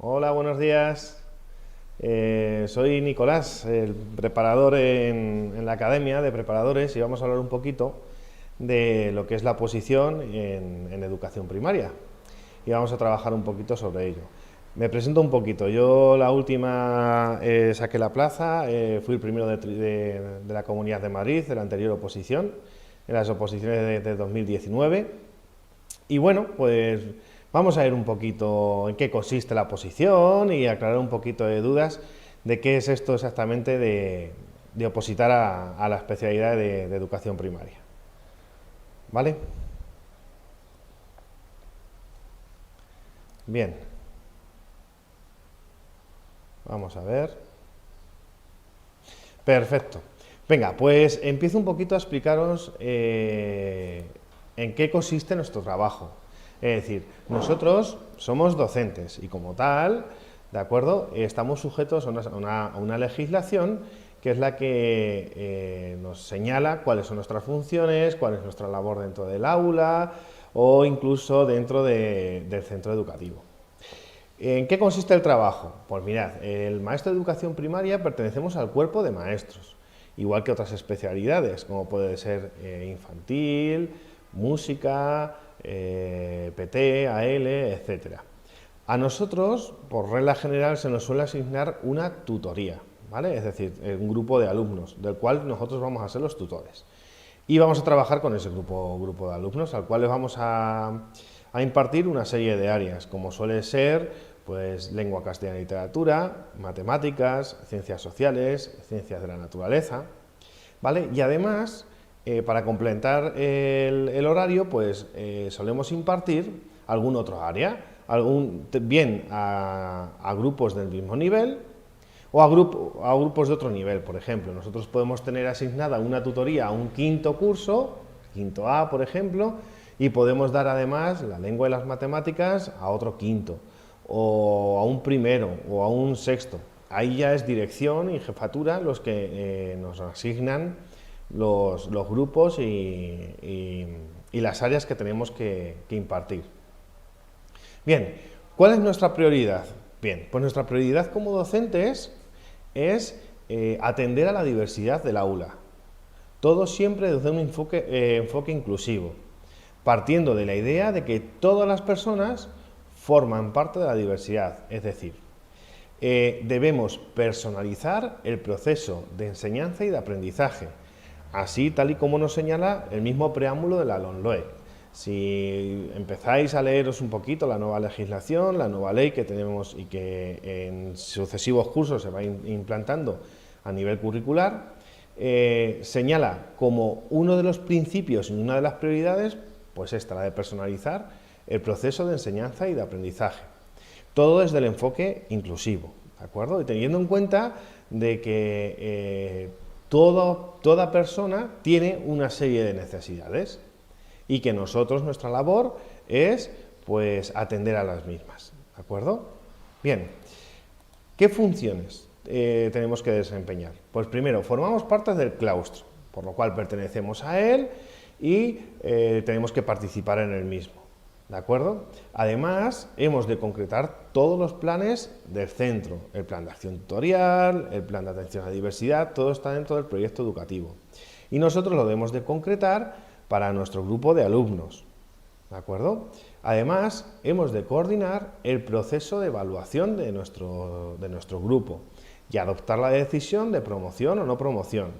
Hola, buenos días. Soy Nicolás, el preparador en la Academia de Preparadores, y vamos a hablar un poquito de lo que es la oposición en educación primaria. Y vamos a trabajar un poquito sobre ello. Me presento un poquito. Yo la última saqué la plaza, fui el primero de la Comunidad de Madrid, de la anterior oposición, en las oposiciones de 2019. Y bueno, pues vamos a ver un poquito en qué consiste la oposición y aclarar un poquito de dudas de qué es esto exactamente de opositar a la especialidad de educación primaria. ¿Vale? Bien, vamos a ver. Perfecto. Venga, pues empiezo un poquito a explicaros en qué consiste nuestro trabajo. Es decir, nosotros somos docentes y como tal, ¿de acuerdo? Estamos sujetos a una legislación que es la que nos señala cuáles son nuestras funciones, cuál es nuestra labor dentro del aula o incluso dentro del centro educativo. ¿En qué consiste el trabajo? Pues mirad, el maestro de educación primaria pertenecemos al cuerpo de maestros, igual que otras especialidades, como puede ser infantil, música, PT, AL, etcétera. A nosotros, por regla general, se nos suele asignar una tutoría, ¿vale? Es decir, un grupo de alumnos, del cual nosotros vamos a ser los tutores. Y vamos a trabajar con ese grupo de alumnos, al cual les vamos a impartir una serie de áreas, como suele ser pues, lengua castellana y literatura, matemáticas, ciencias sociales, ciencias de la naturaleza, ¿vale? Y además, para complementar el horario, pues solemos impartir algún otro área, bien a grupos del mismo nivel, o a grupos de otro nivel. Por ejemplo, nosotros podemos tener asignada una tutoría a un quinto curso, quinto A, por ejemplo, y podemos dar además la lengua y las matemáticas a otro quinto, o a un primero, o a un sexto. Ahí ya es dirección y jefatura los que nos asignan los grupos y las áreas que tenemos que impartir. Bien, ¿cuál es nuestra prioridad? Bien, pues nuestra prioridad como docentes es atender a la diversidad del aula. Todo siempre desde un enfoque inclusivo, partiendo de la idea de que todas las personas forman parte de la diversidad, es decir, debemos personalizar el proceso de enseñanza y de aprendizaje, así tal y como nos señala el mismo preámbulo de la LOMLOE. Si empezáis a leeros un poquito la nueva legislación, la nueva ley que tenemos y que en sucesivos cursos se va implantando a nivel curricular, señala como uno de los principios y una de las prioridades, pues esta, la de personalizar el proceso de enseñanza y de aprendizaje. Todo desde el enfoque inclusivo, ¿de acuerdo? Y teniendo en cuenta de que toda persona tiene una serie de necesidades y que nosotros, nuestra labor es pues atender a las mismas, ¿de acuerdo? Bien, ¿qué funciones tenemos que desempeñar? Pues primero, formamos parte del claustro, por lo cual pertenecemos a él y tenemos que participar en el mismo, ¿de acuerdo? Además, hemos de concretar todos los planes del centro, el plan de acción tutorial, el plan de atención a la diversidad, todo está dentro del proyecto educativo. Y nosotros lo debemos de concretar para nuestro grupo de alumnos, ¿de acuerdo? Además, hemos de coordinar el proceso de evaluación de nuestro grupo y adoptar la decisión de promoción o no promoción.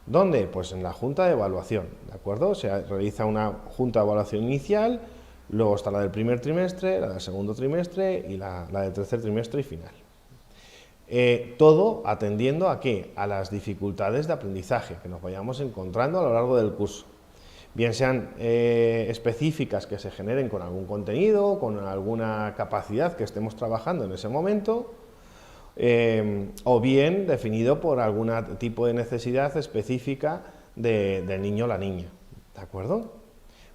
¿Dónde? Pues en la junta de evaluación, ¿de acuerdo? Se realiza una junta de evaluación inicial, luego está la del primer trimestre, la del segundo trimestre y la del tercer trimestre y final. Todo atendiendo ¿a qué? A las dificultades de aprendizaje que nos vayamos encontrando a lo largo del curso. Bien sean específicas que se generen con algún contenido, con alguna capacidad que estemos trabajando en ese momento, o bien definido por algún tipo de necesidad específica del niño o la niña, ¿de acuerdo?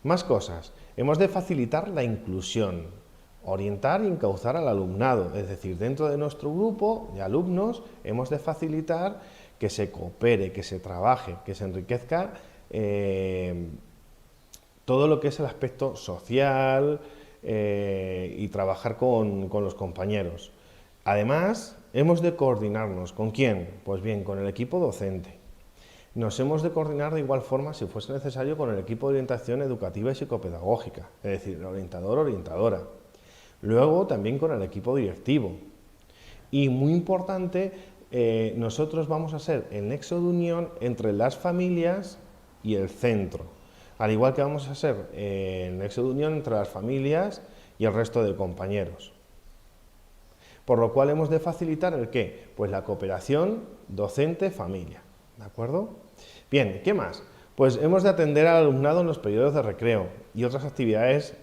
Más cosas, hemos de facilitar la inclusión, orientar y encauzar al alumnado, es decir, dentro de nuestro grupo de alumnos hemos de facilitar que se coopere, que se trabaje, que se enriquezca todo lo que es el aspecto social y trabajar con los compañeros. Además, hemos de coordinarnos. ¿Con quién? Pues bien, con el equipo docente. Nos hemos de coordinar de igual forma, si fuese necesario, con el equipo de orientación educativa y psicopedagógica, es decir, el orientador o orientadora. Luego, también con el equipo directivo. Y muy importante, nosotros vamos a ser el nexo de unión entre las familias y el centro, al igual que vamos a ser el nexo de unión entre las familias y el resto de compañeros. Por lo cual hemos de facilitar el ¿qué? Pues la cooperación docente-familia, ¿de acuerdo? Bien, ¿qué más? Pues hemos de atender al alumnado en los periodos de recreo y otras actividades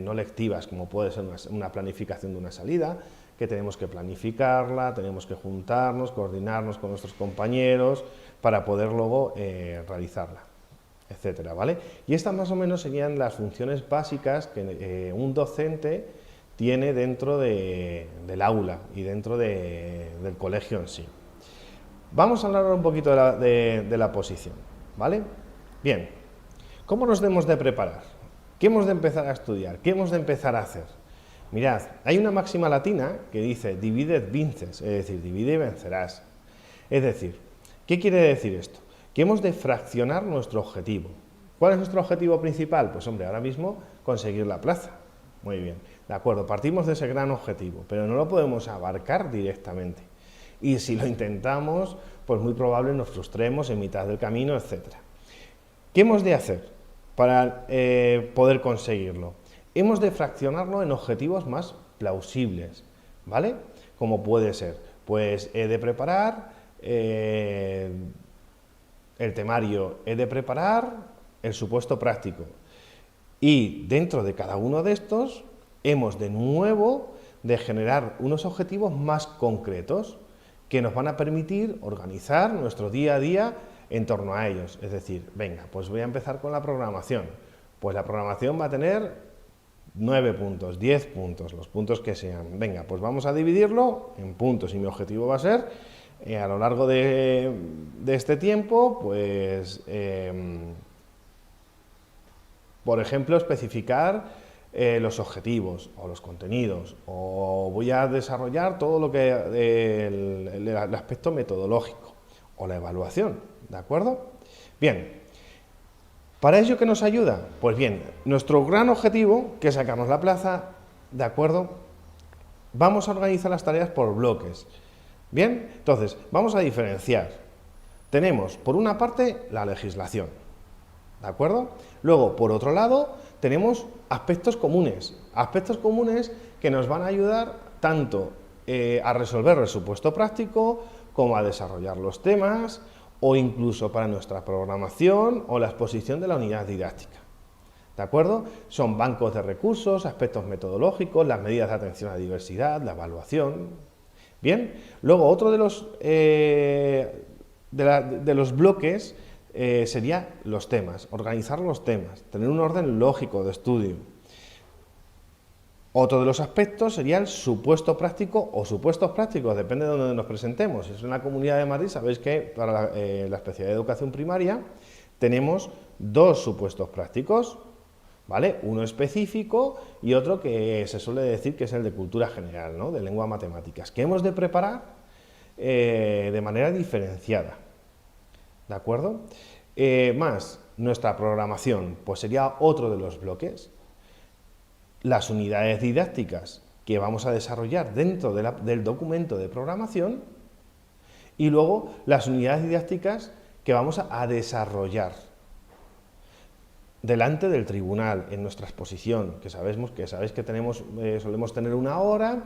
no lectivas, como puede ser una planificación de una salida, que tenemos que planificarla, tenemos que juntarnos, coordinarnos con nuestros compañeros para poder luego realizarla, etcétera, ¿vale? Y estas más o menos serían las funciones básicas que un docente tiene dentro del aula y dentro del colegio en sí. Vamos a hablar ahora un poquito de la posición, ¿vale? Bien, ¿cómo nos debemos de preparar? ¿Qué hemos de empezar a estudiar? ¿Qué hemos de empezar a hacer? Mirad, hay una máxima latina que dice divide et vinces, es decir, divide y vencerás. Es decir, ¿qué quiere decir esto? Que hemos de fraccionar nuestro objetivo. ¿Cuál es nuestro objetivo principal? Pues hombre, ahora mismo conseguir la plaza. Muy bien, de acuerdo, partimos de ese gran objetivo, pero no lo podemos abarcar directamente. Y si lo intentamos, pues muy probable nos frustremos en mitad del camino, etc. ¿Qué hemos de hacer para poder conseguirlo? Hemos de fraccionarlo en objetivos más plausibles, ¿vale? Como puede ser, pues he de preparar el temario, he de preparar el supuesto práctico. Y dentro de cada uno de estos, hemos de nuevo de generar unos objetivos más concretos que nos van a permitir organizar nuestro día a día en torno a ellos. Es decir, venga, pues voy a empezar con la programación. Pues la programación va a tener 9 puntos, 10 puntos, los puntos que sean. Venga, pues vamos a dividirlo en puntos y mi objetivo va a ser, a lo largo de este tiempo, pues, por ejemplo, especificar los objetivos o los contenidos, o voy a desarrollar todo lo que el aspecto metodológico o la evaluación, ¿de acuerdo? Bien, ¿para ello qué nos ayuda? Pues bien, nuestro gran objetivo, que es sacarnos la plaza, ¿de acuerdo? Vamos a organizar las tareas por bloques. Bien, entonces, vamos a diferenciar. Tenemos, por una parte, la legislación, ¿de acuerdo? Luego, por otro lado, tenemos aspectos comunes que nos van a ayudar tanto a resolver el supuesto práctico como a desarrollar los temas o incluso para nuestra programación o la exposición de la unidad didáctica. ¿De acuerdo? Son bancos de recursos, aspectos metodológicos, las medidas de atención a la diversidad, la evaluación. Bien, luego otro de los bloques sería los temas, organizar los temas, tener un orden lógico de estudio. Otro de los aspectos sería el supuesto práctico o supuestos prácticos, depende de donde nos presentemos. Si es en la Comunidad de Madrid, sabéis que para la especialidad de educación primaria tenemos 2 supuestos prácticos, ¿vale? Uno específico y otro que se suele decir que es el de cultura general, ¿no? De lengua matemáticas, que hemos de preparar de manera diferenciada, ¿de acuerdo? Más nuestra programación, pues sería otro de los bloques. Las unidades didácticas que vamos a desarrollar dentro del documento de programación y luego las unidades didácticas que vamos a desarrollar delante del tribunal en nuestra exposición, que sabéis que solemos tener 1 hora,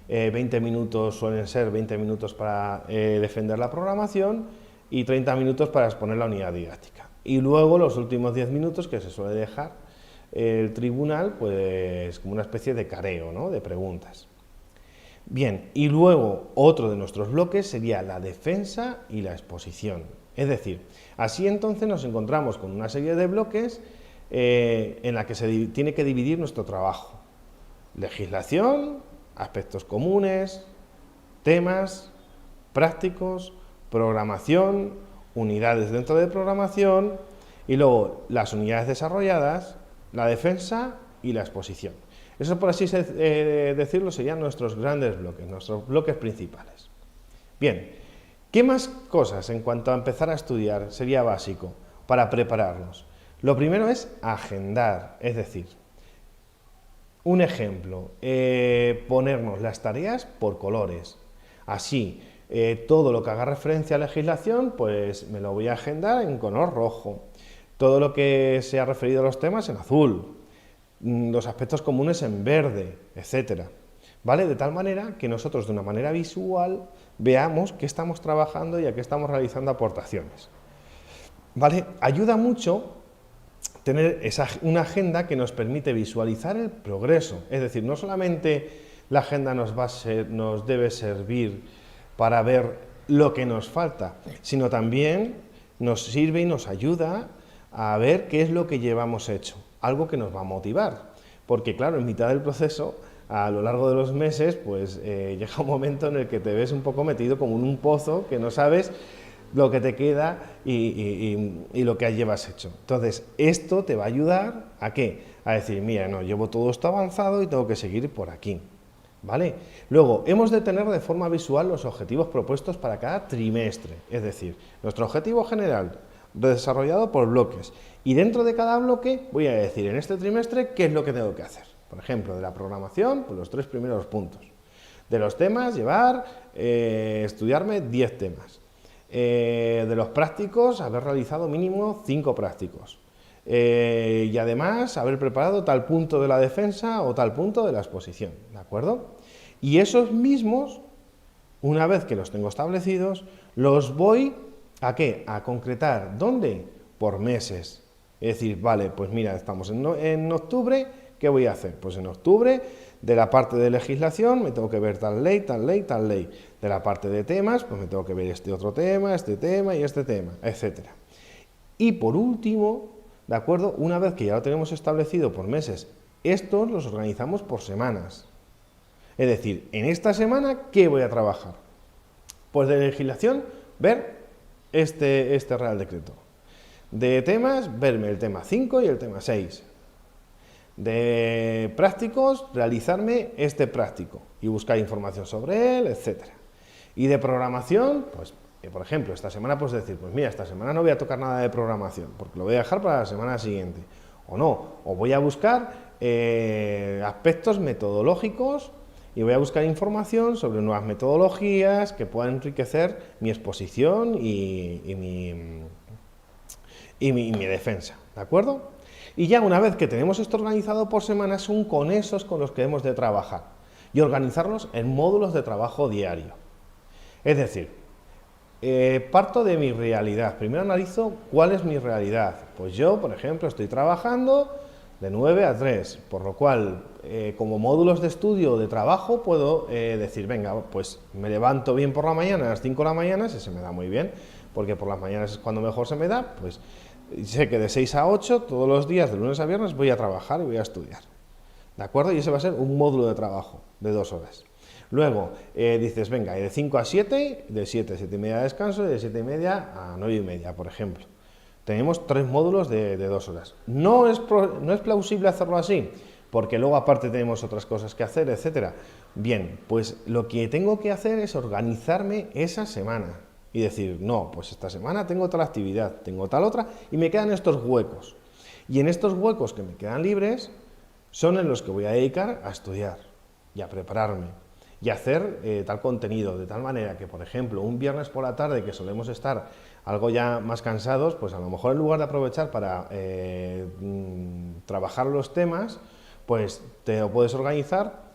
20 minutos suelen ser 20 minutos para defender la programación y 30 minutos para exponer la unidad didáctica. Y luego los últimos 10 minutos que se suele dejar el tribunal, pues como una especie de careo, ¿no? De preguntas. Bien, y luego otro de nuestros bloques sería la defensa y la exposición. Es decir, así entonces nos encontramos con una serie de bloques en la que se tiene que dividir nuestro trabajo. Legislación, aspectos comunes, temas, prácticos, programación, unidades dentro de programación y luego las unidades desarrolladas, la defensa y la exposición. Eso, por así decirlo, serían nuestros grandes bloques, nuestros bloques principales. Bien, ¿qué más cosas en cuanto a empezar a estudiar sería básico para prepararnos? Lo primero es agendar, es decir, un ejemplo, ponernos las tareas por colores. Así, todo lo que haga referencia a legislación, pues me lo voy a agendar en color rojo. Todo lo que sea referido a los temas en azul. Los aspectos comunes en verde, etcétera. ¿Vale? De tal manera que nosotros de una manera visual veamos qué estamos trabajando y a qué estamos realizando aportaciones. ¿Vale? Ayuda mucho tener una agenda que nos permite visualizar el progreso. Es decir, no solamente la agenda nos debe servir para ver lo que nos falta, sino también nos sirve y nos ayuda a ver qué es lo que llevamos hecho, algo que nos va a motivar. Porque claro, en mitad del proceso, a lo largo de los meses, pues llega un momento en el que te ves un poco metido como en un pozo que no sabes lo que te queda y lo que llevas hecho. Entonces, esto te va a ayudar ¿a qué? A decir, mira, no, llevo todo esto avanzado y tengo que seguir por aquí, ¿vale? Luego, hemos de tener de forma visual los objetivos propuestos para cada trimestre, es decir, nuestro objetivo general, desarrollado por bloques, y dentro de cada bloque voy a decir en este trimestre qué es lo que tengo que hacer. Por ejemplo, de la programación, pues los 3 primeros puntos. De los temas, estudiarme 10 temas. De los prácticos, haber realizado mínimo 5 prácticos. Y además, haber preparado tal punto de la defensa o tal punto de la exposición, ¿de acuerdo? Y esos mismos, una vez que los tengo establecidos, los voy ¿a qué? A concretar. ¿Dónde? Por meses. Es decir, vale, pues mira, estamos en octubre, ¿qué voy a hacer? Pues en octubre, de la parte de legislación, me tengo que ver tal ley, tal ley, tal ley. De la parte de temas, pues me tengo que ver este otro tema, este tema y este tema, etc. Y por último, ¿de acuerdo? Una vez que ya lo tenemos establecido por meses, estos los organizamos por semanas. Es decir, en esta semana, ¿qué voy a trabajar? Pues de legislación, ver este Real Decreto. De temas, verme el tema 5 y el tema 6. De prácticos, realizarme este práctico y buscar información sobre él, etc. Y de programación, pues, por ejemplo, esta semana pues decir, pues mira, esta semana no voy a tocar nada de programación, porque lo voy a dejar para la semana siguiente. O no, o voy a buscar aspectos metodológicos y voy a buscar información sobre nuevas metodologías que puedan enriquecer mi exposición y mi defensa, ¿de acuerdo? Y ya una vez que tenemos esto organizado por semanas, son con esos con los que hemos de trabajar y organizarlos en módulos de trabajo diario. Es decir, parto de mi realidad. Primero analizo cuál es mi realidad. Pues yo, por ejemplo, estoy trabajando de 9 a 3, por lo cual, como módulos de estudio o de trabajo, puedo decir, venga, pues me levanto bien por la mañana, a las 5 de la mañana, si se me da muy bien, porque por las mañanas es cuando mejor se me da, pues sé que de 6 a 8, todos los días, de lunes a viernes, voy a trabajar y voy a estudiar. ¿De acuerdo? Y ese va a ser un módulo de trabajo de 2 horas. Luego dices, venga, y de 5 a 7, de 7 a 7 y media de descanso, y de 7 y media a 9 y media, por ejemplo. Tenemos 3 módulos de 2 horas. No es plausible hacerlo así, porque luego aparte tenemos otras cosas que hacer, etcétera. Bien, pues lo que tengo que hacer es organizarme esa semana y decir, no, pues esta semana tengo tal actividad, tengo tal otra, y me quedan estos huecos. Y en estos huecos que me quedan libres son en los que voy a dedicar a estudiar y a prepararme y a hacer tal contenido, de tal manera que, por ejemplo, un viernes por la tarde que solemos estar algo ya más cansados, pues a lo mejor en lugar de aprovechar para trabajar los temas, pues te lo puedes organizar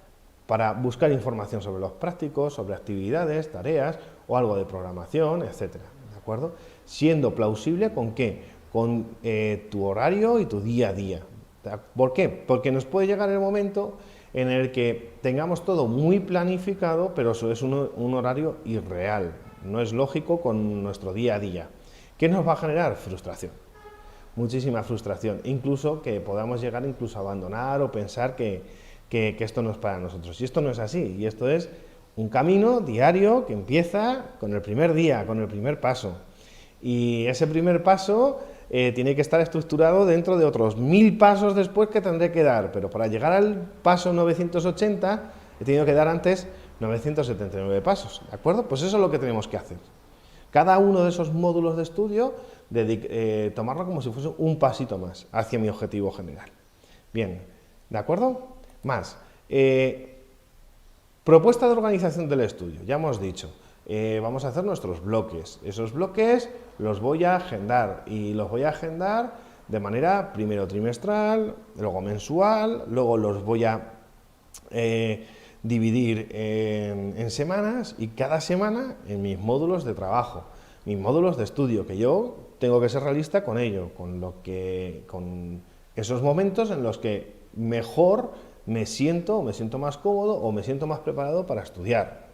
para buscar información sobre los prácticos, sobre actividades, tareas o algo de programación, etcétera, ¿de acuerdo? Siendo plausible con ¿qué? Con tu horario y tu día a día. ¿Por qué? Porque nos puede llegar el momento en el que tengamos todo muy planificado, pero eso es un horario irreal, no es lógico con nuestro día a día. ¿Qué nos va a generar? Frustración, muchísima frustración, incluso que podamos llegar incluso a abandonar o pensar que esto no es para nosotros. Y esto no es así, y esto es un camino diario que empieza con el primer día, con el primer paso. Y ese primer paso tiene que estar estructurado dentro de otros 1000 pasos después que tendré que dar, pero para llegar al paso 980 he tenido que dar antes 979 pasos, ¿de acuerdo? Pues eso es lo que tenemos que hacer. Cada uno de esos módulos de estudio, tomarlo como si fuese un pasito más hacia mi objetivo general. Bien, ¿de acuerdo? Más. Propuesta de organización del estudio, ya hemos dicho. Vamos a hacer nuestros bloques. Esos bloques los voy a agendar y los voy a agendar de manera primero trimestral, luego mensual, luego los voy a dividir en semanas y cada semana en mis módulos de trabajo, mis módulos de estudio, que yo tengo que ser realista con ello, con esos momentos en los que mejor me siento más cómodo o me siento más preparado para estudiar.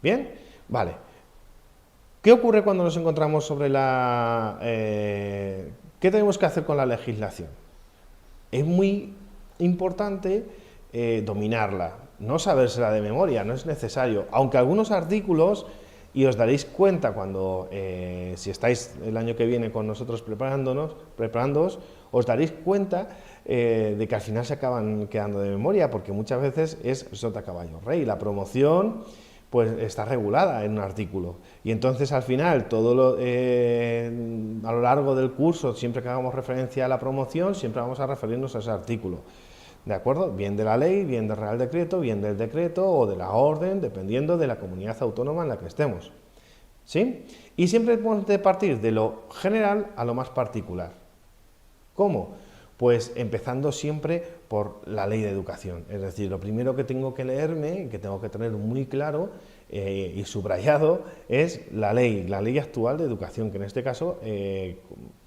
¿Bien? Vale. ¿Qué ocurre cuando nos encontramos sobre ¿qué tenemos que hacer con la legislación? Es muy importante dominarla, no sabérsela de memoria, no es necesario, aunque algunos artículos, y os daréis cuenta cuando, si estáis el año que viene con nosotros preparándoos, os daréis cuenta de que al final se acaban quedando de memoria, porque muchas veces es sota caballo rey, la promoción pues está regulada en un artículo, y entonces al final a lo largo del curso, siempre que hagamos referencia a la promoción, siempre vamos a referirnos a ese artículo. ¿De acuerdo? Bien de la ley, bien del Real Decreto, bien del decreto o de la orden, dependiendo de la comunidad autónoma en la que estemos. ¿Sí? Y siempre tenemos que partir de lo general a lo más particular. ¿Cómo? Pues empezando siempre por la ley de educación. Es decir, lo primero que tengo que leerme, que tengo que tener muy claro y subrayado, es la ley actual de educación, que en este caso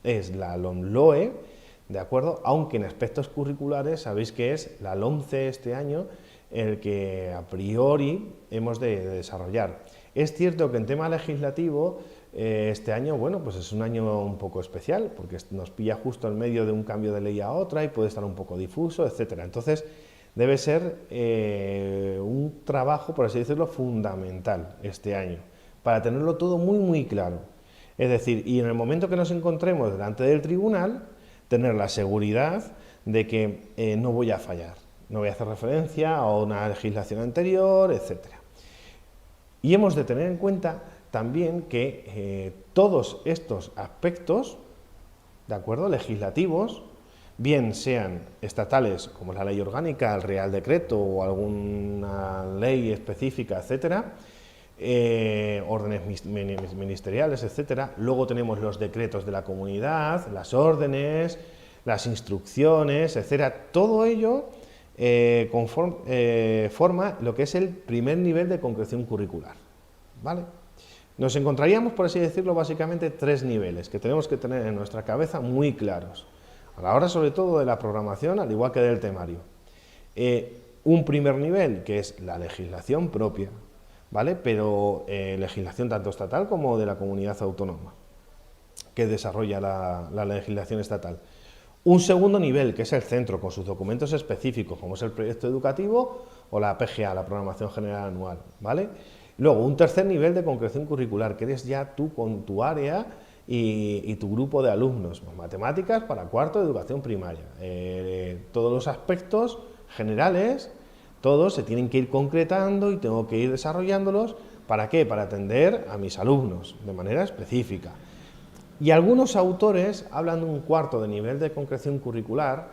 es la LOMLOE, ¿de acuerdo? Aunque en aspectos curriculares sabéis que es la LOMCE este año el que a priori hemos de desarrollar. Es cierto que en tema legislativo este año, bueno, pues es un año un poco especial porque nos pilla justo en medio de un cambio de ley a otra y puede estar un poco difuso, etcétera. Entonces debe ser un trabajo, por así decirlo, fundamental este año para tenerlo todo muy claro. Es decir, y en el momento que nos encontremos delante del tribunal, tener la seguridad de que no voy a fallar, no voy a hacer referencia a una legislación anterior, etcétera. Y hemos de tener en cuenta también que todos estos aspectos, ¿de acuerdo?, legislativos, bien sean estatales, como la ley orgánica, el Real Decreto o alguna ley específica, etcétera, órdenes ministeriales, etcétera. Luego tenemos los decretos de la comunidad, las órdenes, las instrucciones, etcétera. Todo ello forma lo que es el primer nivel de concreción curricular, ¿vale? Nos encontraríamos, por así decirlo, básicamente 3 niveles que tenemos que tener en nuestra cabeza muy claros, a la hora sobre todo de la programación, al igual que del temario. Un primer nivel, que es la legislación propia, ¿vale? Pero legislación tanto estatal como de la comunidad autónoma que desarrolla la legislación estatal. Un segundo nivel, que es el centro, con sus documentos específicos, como es el proyecto educativo o la PGA, la Programación General Anual, ¿vale? Luego, un tercer nivel de concreción curricular, que eres ya tú con tu área y tu grupo de alumnos, matemáticas para cuarto de educación primaria. Todos los aspectos generales, todos se tienen que ir concretando y tengo que ir desarrollándolos. ¿Para qué? Para atender a mis alumnos de manera específica. Y algunos autores hablan de un cuarto de nivel de concreción curricular,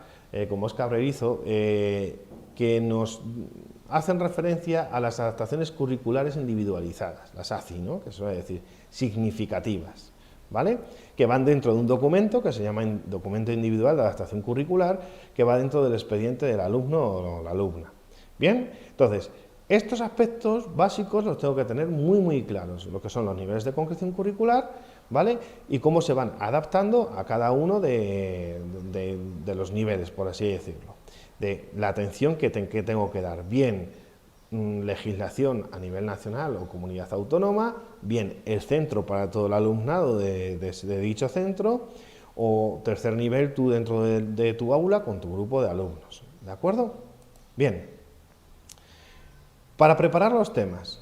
como Óscar Brerizo, que nos hacen referencia a las adaptaciones curriculares individualizadas, las ACI, ¿no?, que se suele decir, significativas, ¿vale?, que van dentro de un documento que se llama Documento Individual de Adaptación Curricular, que va dentro del expediente del alumno o la alumna. Bien, entonces, estos aspectos básicos los tengo que tener muy claros, lo que son los niveles de concreción curricular, ¿vale?, y cómo se van adaptando a cada uno de los niveles, por así decirlo, de la atención que tengo que dar, bien legislación a nivel nacional o comunidad autónoma, bien el centro para todo el alumnado de dicho centro, o tercer nivel tú dentro de tu aula con tu grupo de alumnos, ¿de acuerdo? Bien, para preparar los temas,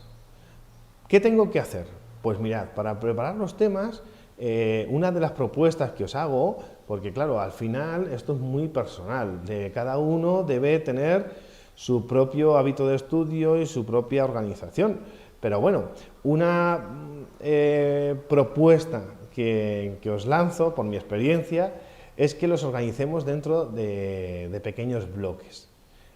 ¿qué tengo que hacer? Pues mirad, para preparar los temas una de las propuestas que os hago, porque claro, al final esto es muy personal, cada uno debe tener su propio hábito de estudio y su propia organización, pero bueno, una propuesta que os lanzo por mi experiencia es que los organicemos dentro de pequeños bloques.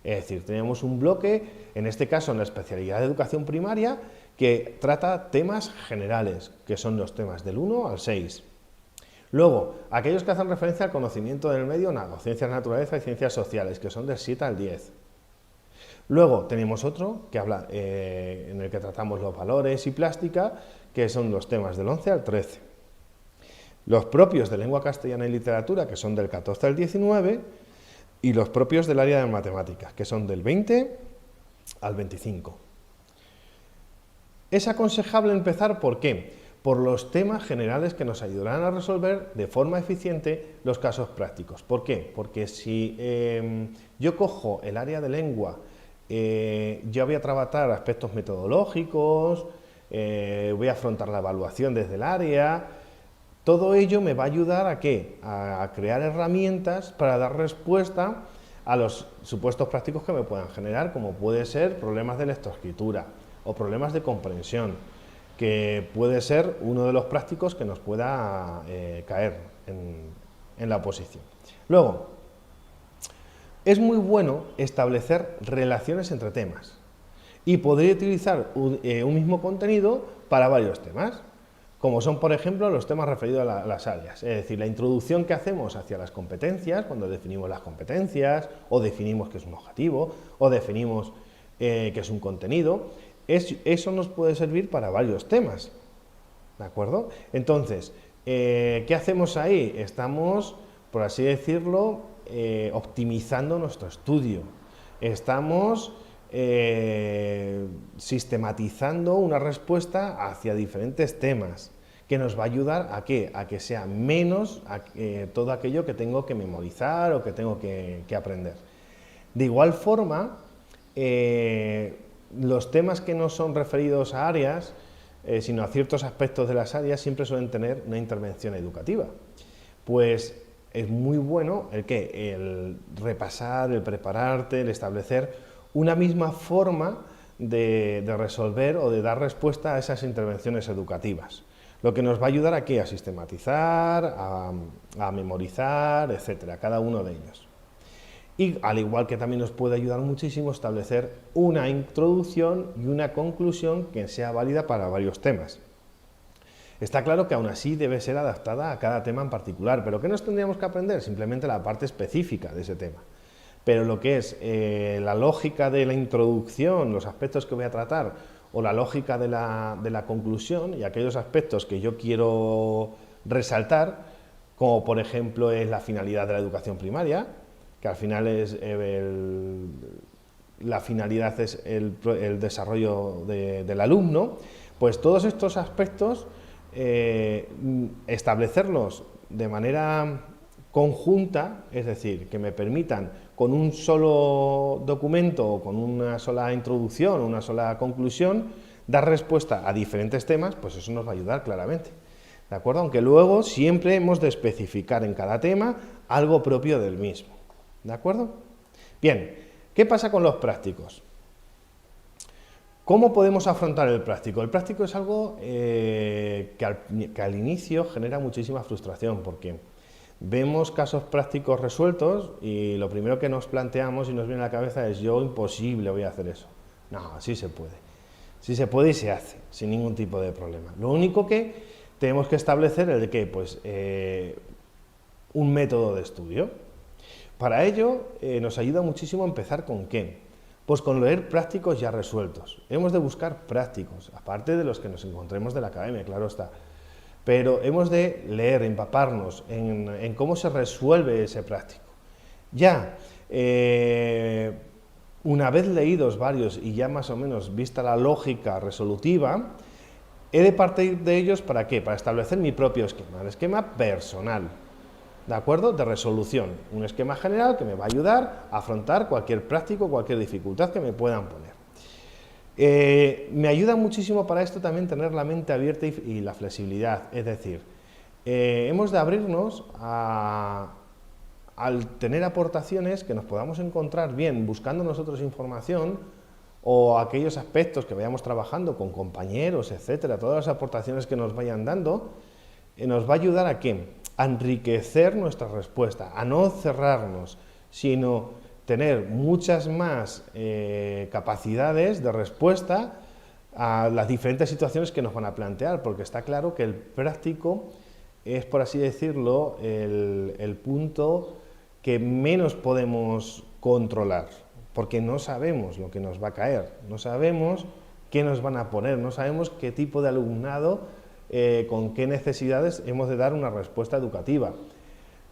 Es decir, tenemos un bloque, en este caso en la especialidad de educación primaria, que trata temas generales, que son los temas del 1 al 6. Luego, aquellos que hacen referencia al conocimiento del medio, ciencias naturaleza y ciencias sociales, que son del 7 al 10. Luego tenemos otro que habla, en el que tratamos los valores y plástica, que son los temas del 11 al 13. Los propios de lengua castellana y literatura, que son del 14 al 19, y los propios del área de matemáticas, que son del 20 al 25. Es aconsejable empezar, ¿por qué? Por los temas generales que nos ayudarán a resolver de forma eficiente los casos prácticos. ¿Por qué? Porque si yo cojo el área de lengua, yo voy a tratar aspectos metodológicos, voy a afrontar la evaluación desde el área, todo ello me va a ayudar ¿a qué? A crear herramientas para dar respuesta a los supuestos prácticos que me puedan generar, como puede ser problemas de lectoescritura o problemas de comprensión, que puede ser uno de los prácticos que nos pueda caer en la oposición. Luego, es muy bueno establecer relaciones entre temas y podría utilizar un mismo contenido para varios temas, como son, por ejemplo, los temas referidos a las áreas, es decir, la introducción que hacemos hacia las competencias, cuando definimos las competencias, o definimos qué es un objetivo, o definimos qué es un contenido. Eso nos puede servir para varios temas, ¿de acuerdo? Entonces, ¿qué hacemos ahí? Estamos, por así decirlo, optimizando nuestro estudio. Estamos sistematizando una respuesta hacia diferentes temas, que nos va a ayudar ¿a qué? A que sea menos todo aquello que tengo que memorizar o que tengo que aprender. De igual forma, los temas que no son referidos a áreas, sino a ciertos aspectos de las áreas, siempre suelen tener una intervención educativa. Pues es muy bueno el repasar, el prepararte, el establecer una misma forma de resolver o de dar respuesta a esas intervenciones educativas. Lo que nos va a ayudar ¿a qué? A sistematizar, a memorizar, etcétera, cada uno de ellos. Y al igual que también nos puede ayudar muchísimo establecer una introducción y una conclusión que sea válida para varios temas. Está claro que aún así debe ser adaptada a cada tema en particular, pero ¿qué nos tendríamos que aprender? Simplemente la parte específica de ese tema. Pero lo que es la lógica de la introducción, los aspectos que voy a tratar, o la lógica de la conclusión y aquellos aspectos que yo quiero resaltar, como por ejemplo es la finalidad de la educación primaria, que al final es la finalidad es el desarrollo del alumno, pues todos estos aspectos establecerlos de manera conjunta, es decir, que me permitan con un solo documento o con una sola introducción o una sola conclusión dar respuesta a diferentes temas, pues eso nos va a ayudar claramente, ¿de acuerdo? Aunque luego siempre hemos de especificar en cada tema algo propio del mismo, ¿de acuerdo? Bien, ¿qué pasa con los prácticos? ¿Cómo podemos afrontar el práctico? El práctico es algo que al inicio genera muchísima frustración, porque vemos casos prácticos resueltos y lo primero que nos planteamos y nos viene a la cabeza es yo imposible voy a hacer eso. No, sí se puede. Sí se puede y se hace, sin ningún tipo de problema. Lo único que tenemos que establecer es de qué, pues un método de estudio. Para ello nos ayuda muchísimo empezar con ¿qué? Pues con leer prácticos ya resueltos. Hemos de buscar prácticos, aparte de los que nos encontremos de la academia, claro está. Pero hemos de leer, empaparnos en cómo se resuelve ese práctico. Ya, una vez leídos varios y ya más o menos vista la lógica resolutiva, he de partir de ellos ¿para qué? Para establecer mi propio esquema, el esquema personal, ¿de acuerdo? De resolución, un esquema general que me va a ayudar a afrontar cualquier práctico, cualquier dificultad que me puedan poner. Me ayuda muchísimo para esto también tener la mente abierta y la flexibilidad, es decir, hemos de abrirnos al tener aportaciones que nos podamos encontrar bien buscando nosotros información o aquellos aspectos que vayamos trabajando con compañeros, etcétera, todas las aportaciones que nos vayan dando, nos va a ayudar ¿a qué? A enriquecer nuestra respuesta, a no cerrarnos, sino tener muchas más capacidades de respuesta a las diferentes situaciones que nos van a plantear, porque está claro que el práctico es, por así decirlo, el punto que menos podemos controlar, porque no sabemos lo que nos va a caer, no sabemos qué nos van a poner, no sabemos qué tipo de alumnado, con qué necesidades hemos de dar una respuesta educativa.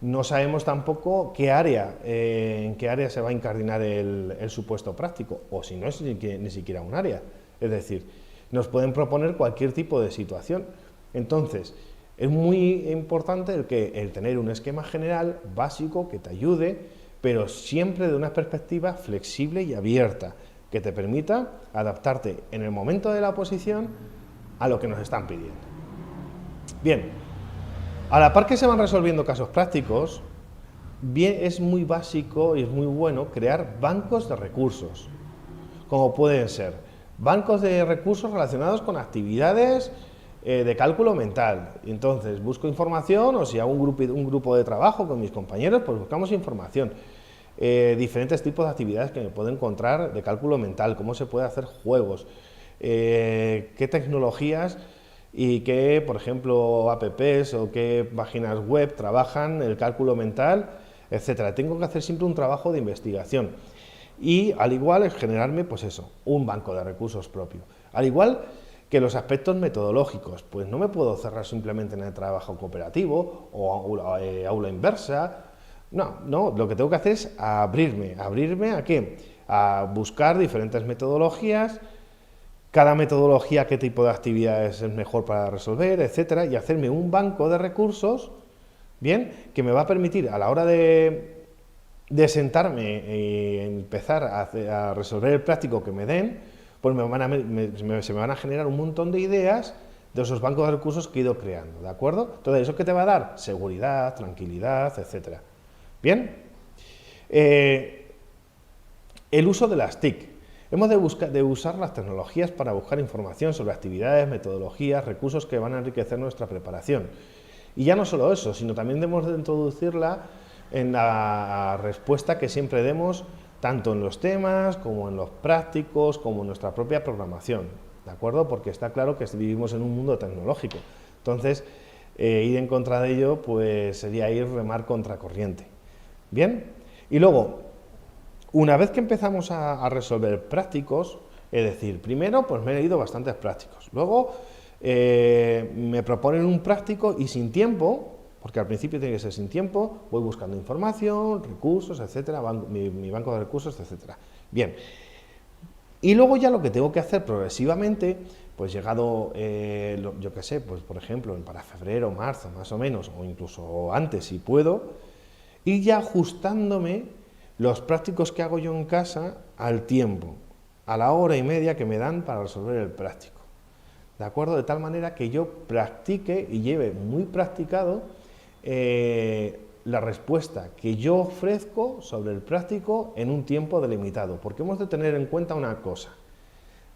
No sabemos tampoco en qué área se va a incardinar el supuesto práctico, o si no es ni siquiera un área. Es decir, nos pueden proponer cualquier tipo de situación. Entonces, es muy importante el tener un esquema general, básico, que te ayude, pero siempre de una perspectiva flexible y abierta, que te permita adaptarte en el momento de la oposición a lo que nos están pidiendo. Bien, a la par que se van resolviendo casos prácticos, bien, es muy básico y es muy bueno crear bancos de recursos, como pueden ser bancos de recursos relacionados con actividades de cálculo mental. Entonces, busco información, o si hago un grupo de trabajo con mis compañeros, pues buscamos información. Diferentes tipos de actividades que me puedo encontrar de cálculo mental, cómo se puede hacer juegos, qué tecnologías y qué, por ejemplo, apps o qué páginas web trabajan el cálculo mental, etcétera. Tengo que hacer siempre un trabajo de investigación y, al igual, generarme, pues eso, un banco de recursos propio. Al igual que los aspectos metodológicos, pues no me puedo cerrar simplemente en el trabajo cooperativo o aula inversa. No, lo que tengo que hacer es abrirme ¿a qué? A buscar diferentes metodologías, cada metodología, qué tipo de actividades es mejor para resolver, etcétera, y hacerme un banco de recursos, bien, que me va a permitir a la hora de sentarme y empezar a resolver el práctico que me den, pues se me van a generar un montón de ideas de esos bancos de recursos que he ido creando, ¿de acuerdo? Entonces, ¿eso qué te va a dar? Seguridad, tranquilidad, etcétera. Bien, el uso de las TIC. Hemos de usar las tecnologías para buscar información sobre actividades, metodologías, recursos que van a enriquecer nuestra preparación. Y ya no solo eso, sino también debemos de introducirla en la respuesta que siempre demos, tanto en los temas, como en los prácticos, como en nuestra propia programación, ¿de acuerdo? Porque está claro que vivimos en un mundo tecnológico. Entonces, ir en contra de ello, pues sería remar contracorriente. Bien, y luego, una vez que empezamos a resolver prácticos, es decir, primero pues me he leído bastantes prácticos, luego me proponen un práctico y sin tiempo, porque al principio tiene que ser sin tiempo, voy buscando información, recursos, etcétera, mi banco de recursos, etcétera. Bien, y luego ya lo que tengo que hacer progresivamente, pues llegado, yo qué sé, pues por ejemplo, para febrero, marzo, más o menos, o incluso antes si puedo, ir ya ajustándome los prácticos que hago yo en casa al tiempo, a la hora y media que me dan para resolver el práctico. ¿De acuerdo? De tal manera que yo practique y lleve muy practicado la respuesta que yo ofrezco sobre el práctico en un tiempo delimitado. Porque hemos de tener en cuenta una cosa,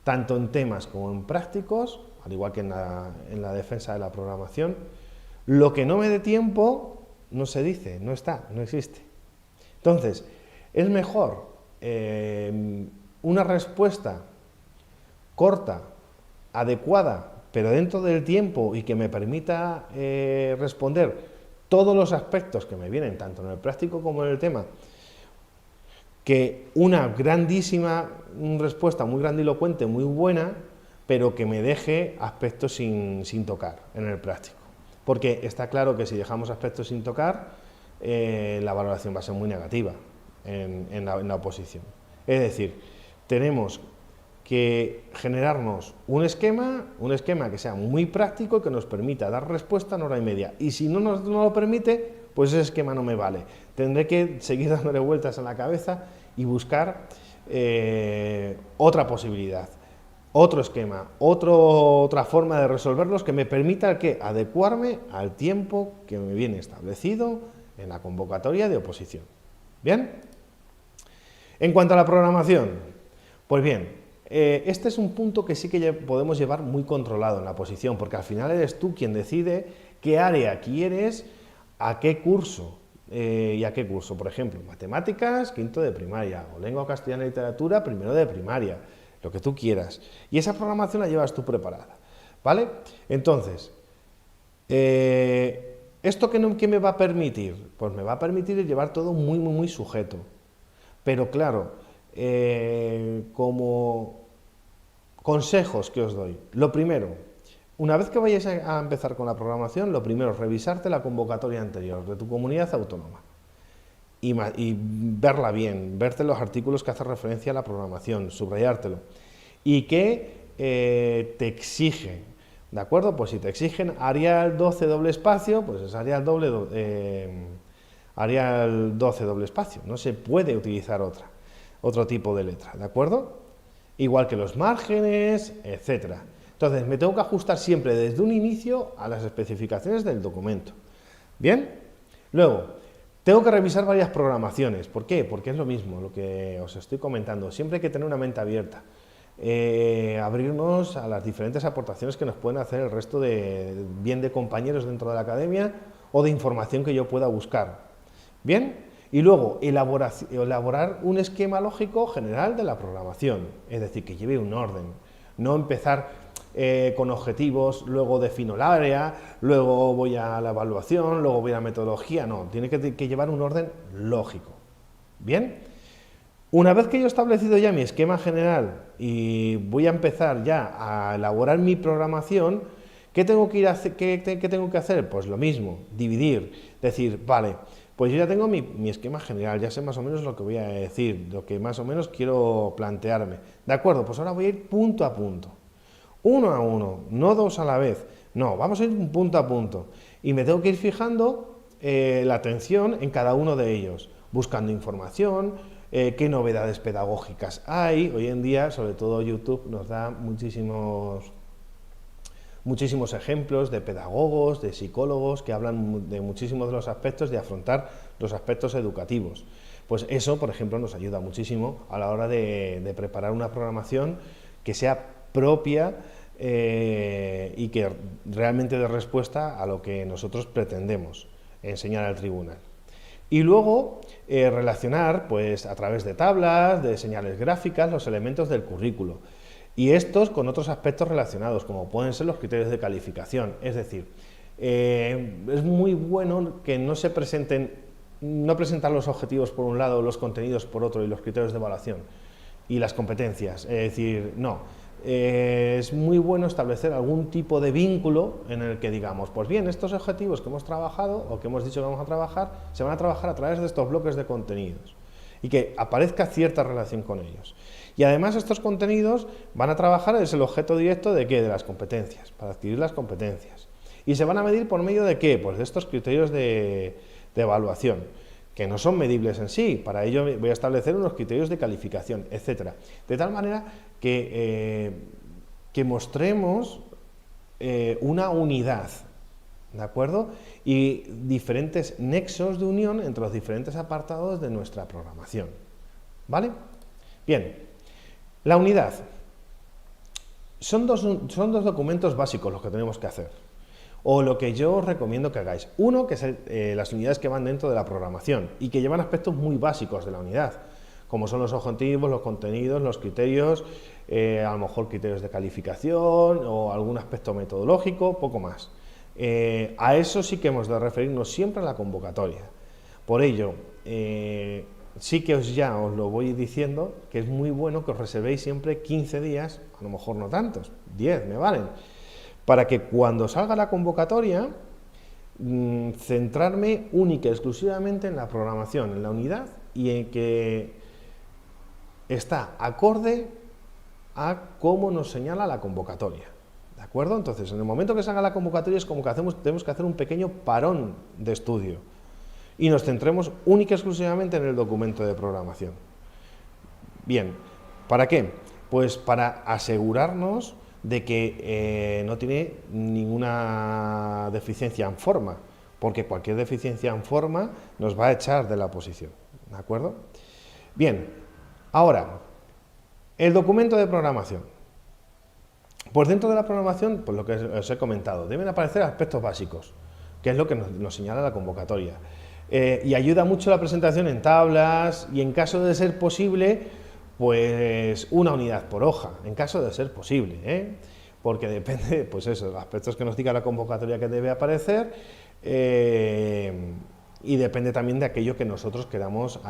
tanto en temas como en prácticos, al igual que en la defensa de la programación, lo que no me dé tiempo no se dice, no está, no existe. Entonces, es mejor una respuesta corta, adecuada, pero dentro del tiempo y que me permita responder todos los aspectos que me vienen, tanto en el práctico como en el tema, que una grandísima respuesta, muy grandilocuente, muy buena, pero que me deje aspectos sin tocar en el práctico. Porque está claro que si dejamos aspectos sin tocar, la valoración va a ser muy negativa en la oposición. Es decir, tenemos que generarnos un esquema que sea muy práctico y que nos permita dar respuesta en hora y media. Y si no nos lo permite, pues ese esquema no me vale. Tendré que seguir dándole vueltas en la cabeza y buscar otra posibilidad. otro esquema, otra forma de resolverlos que me permita que adecuarme al tiempo que me viene establecido en la convocatoria de oposición. ¿Bien? En cuanto a la programación, pues bien, este es un punto que sí que podemos llevar muy controlado en la oposición, porque al final eres tú quien decide qué área quieres, a qué curso y a qué curso. Por ejemplo, matemáticas, quinto de primaria, o lengua castellana y literatura, primero de primaria, lo que tú quieras. Y esa programación la llevas tú preparada, ¿vale? Entonces, ¿esto qué me va a permitir? Pues me va a permitir llevar todo muy sujeto. Pero claro, como consejos que os doy, lo primero, una vez que vayáis a empezar con la programación, lo primero es revisarte la convocatoria anterior de tu comunidad autónoma y verla bien, verte los artículos que hacen referencia a la programación, subrayártelo y que te exige, ¿de acuerdo? Pues si te exigen Arial 12 doble espacio, pues es Arial 12 doble espacio, no se puede utilizar otro tipo de letra, ¿de acuerdo? Igual que los márgenes, etcétera. Entonces, me tengo que ajustar siempre desde un inicio a las especificaciones del documento. ¿Bien? Luego, tengo que revisar varias programaciones. ¿Por qué? Porque es lo mismo, lo que os estoy comentando. Siempre hay que tener una mente abierta. Abrirnos a las diferentes aportaciones que nos pueden hacer el resto bien de compañeros dentro de la academia o de información que yo pueda buscar. ¿Bien? Y luego, elaborar un esquema lógico general de la programación, es decir, que lleve un orden, no empezar con objetivos, luego defino el área, luego voy a la evaluación, luego voy a la metodología, no, tiene que llevar un orden lógico. ¿Bien? Una vez que yo he establecido ya mi esquema general y voy a empezar ya a elaborar mi programación, ¿qué tengo que hacer? Pues lo mismo, dividir, decir, vale, pues yo ya tengo mi esquema general, ya sé más o menos lo que voy a decir, lo que más o menos quiero plantearme. De acuerdo, pues ahora voy a ir punto a punto, uno a uno, no dos a la vez, no, vamos a ir punto a punto. Y me tengo que ir fijando la atención en cada uno de ellos, buscando información, qué novedades pedagógicas hay. Hoy en día, sobre todo YouTube, nos da muchísimos ejemplos de pedagogos, de psicólogos que hablan de muchísimos de los aspectos de afrontar los aspectos educativos. Pues eso, por ejemplo, nos ayuda muchísimo a la hora de preparar una programación que sea propia y que realmente dé respuesta a lo que nosotros pretendemos enseñar al tribunal. Y luego relacionar, pues, a través de tablas, de señales gráficas, los elementos del currículo. Y estos con otros aspectos relacionados, como pueden ser los criterios de calificación. Es decir, es muy bueno que no presentar los objetivos por un lado, los contenidos por otro y los criterios de evaluación y las competencias. Es decir, no. Es muy bueno establecer algún tipo de vínculo en el que digamos, pues bien, estos objetivos que hemos trabajado o que hemos dicho que vamos a trabajar, se van a trabajar a través de estos bloques de contenidos y que aparezca cierta relación con ellos. Y además estos contenidos van a trabajar, es el objeto directo de ¿qué? De las competencias, para adquirir las competencias. ¿Y se van a medir por medio de qué? Pues de estos criterios de evaluación, que no son medibles en sí, para ello voy a establecer unos criterios de calificación, etcétera. De tal manera que mostremos una unidad, ¿de acuerdo? Y diferentes nexos de unión entre los diferentes apartados de nuestra programación, ¿vale? Bien, la unidad. Son dos documentos básicos los que tenemos que hacer, o lo que yo os recomiendo que hagáis. Uno, que es las unidades que van dentro de la programación y que llevan aspectos muy básicos de la unidad, como son los objetivos, los contenidos, los criterios, a lo mejor criterios de calificación o algún aspecto metodológico, poco más. A eso sí que hemos de referirnos siempre a la convocatoria. Por ello, sí que os lo voy diciendo, que es muy bueno que os reservéis siempre 15 días, a lo mejor no tantos, 10 me valen, para que cuando salga la convocatoria, centrarme única y exclusivamente en la programación, en la unidad, y en que está acorde a cómo nos señala la convocatoria. ¿De acuerdo? Entonces, en el momento que salga la convocatoria es como que tenemos que hacer un pequeño parón de estudio y nos centremos única y exclusivamente en el documento de programación. Bien, ¿para qué? Pues para asegurarnos de que no tiene ninguna deficiencia en forma, porque cualquier deficiencia en forma nos va a echar de la oposición, ¿de acuerdo? Bien, ahora, el documento de programación. Pues dentro de la programación, pues lo que os he comentado, deben aparecer aspectos básicos, que es lo que nos señala la convocatoria. Y ayuda mucho la presentación en tablas y en caso de ser posible, pues una unidad por hoja, en caso de ser posible, porque depende, pues eso, de los aspectos que nos diga la convocatoria que debe aparecer y depende también de aquello que nosotros queramos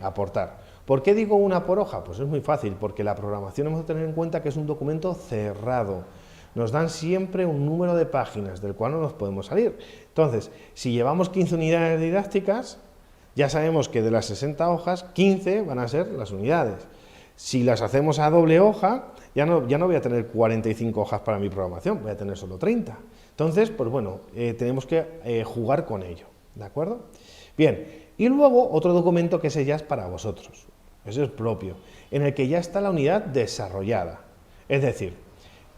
aportar. ¿Por qué digo una por hoja? Pues es muy fácil, porque la programación hemos de tener en cuenta que es un documento cerrado. Nos dan siempre un número de páginas del cual no nos podemos salir. Entonces, si llevamos 15 unidades didácticas, ya sabemos que de las 60 hojas, 15 van a ser las unidades. Si las hacemos a doble hoja, ya no voy a tener 45 hojas para mi programación, voy a tener solo 30. Entonces, pues bueno, tenemos que jugar con ello, ¿de acuerdo? Bien, y luego otro documento que ese ya es para vosotros, ese es propio, en el que ya está la unidad desarrollada. Es decir,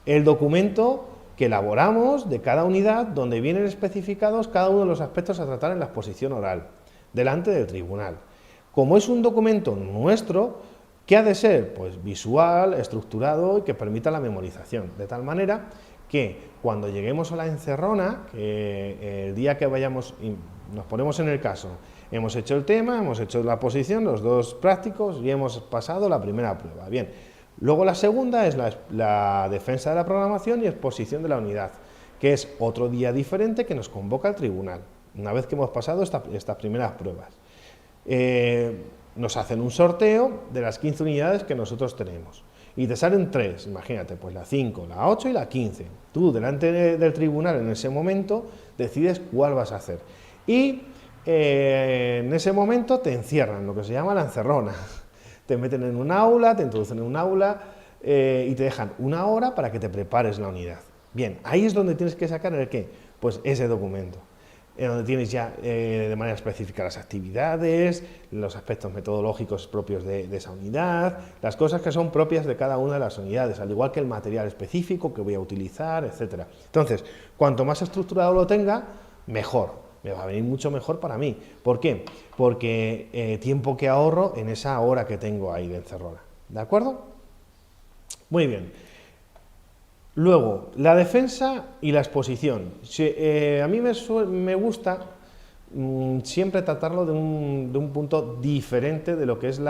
el documento que elaboramos de cada unidad, donde vienen especificados cada uno de los aspectos a tratar en la exposición oral, delante del tribunal. Como es un documento nuestro, ¿qué ha de ser? Pues visual, estructurado y que permita la memorización, de tal manera que cuando lleguemos a la encerrona, que el día que vayamos, nos ponemos en el caso, hemos hecho el tema, hemos hecho la posición, los dos prácticos y hemos pasado la primera prueba. Bien, luego la segunda es la defensa de la programación y exposición de la unidad, que es otro día diferente que nos convoca el tribunal, una vez que hemos pasado estas primeras pruebas. Nos hacen un sorteo de las 15 unidades que nosotros tenemos. Y te salen 3, imagínate, pues la 5, la 8 y la 15. Tú, delante del tribunal, en ese momento, decides cuál vas a hacer. Y en ese momento te encierran, lo que se llama la encerrona. Te meten en un aula, te introducen en un aula y te dejan una hora para que te prepares la unidad. Bien, ahí es donde tienes que sacar el qué, pues ese documento, en donde tienes ya de manera específica las actividades, los aspectos metodológicos propios de esa unidad, las cosas que son propias de cada una de las unidades, al igual que el material específico que voy a utilizar, etcétera. Entonces, cuanto más estructurado lo tenga, mejor. Me va a venir mucho mejor para mí. ¿Por qué? Porque tiempo que ahorro en esa hora que tengo ahí de encerrona. ¿De acuerdo? Muy bien. Luego, la defensa y la exposición. A mí me gusta siempre tratarlo de un punto diferente de lo que es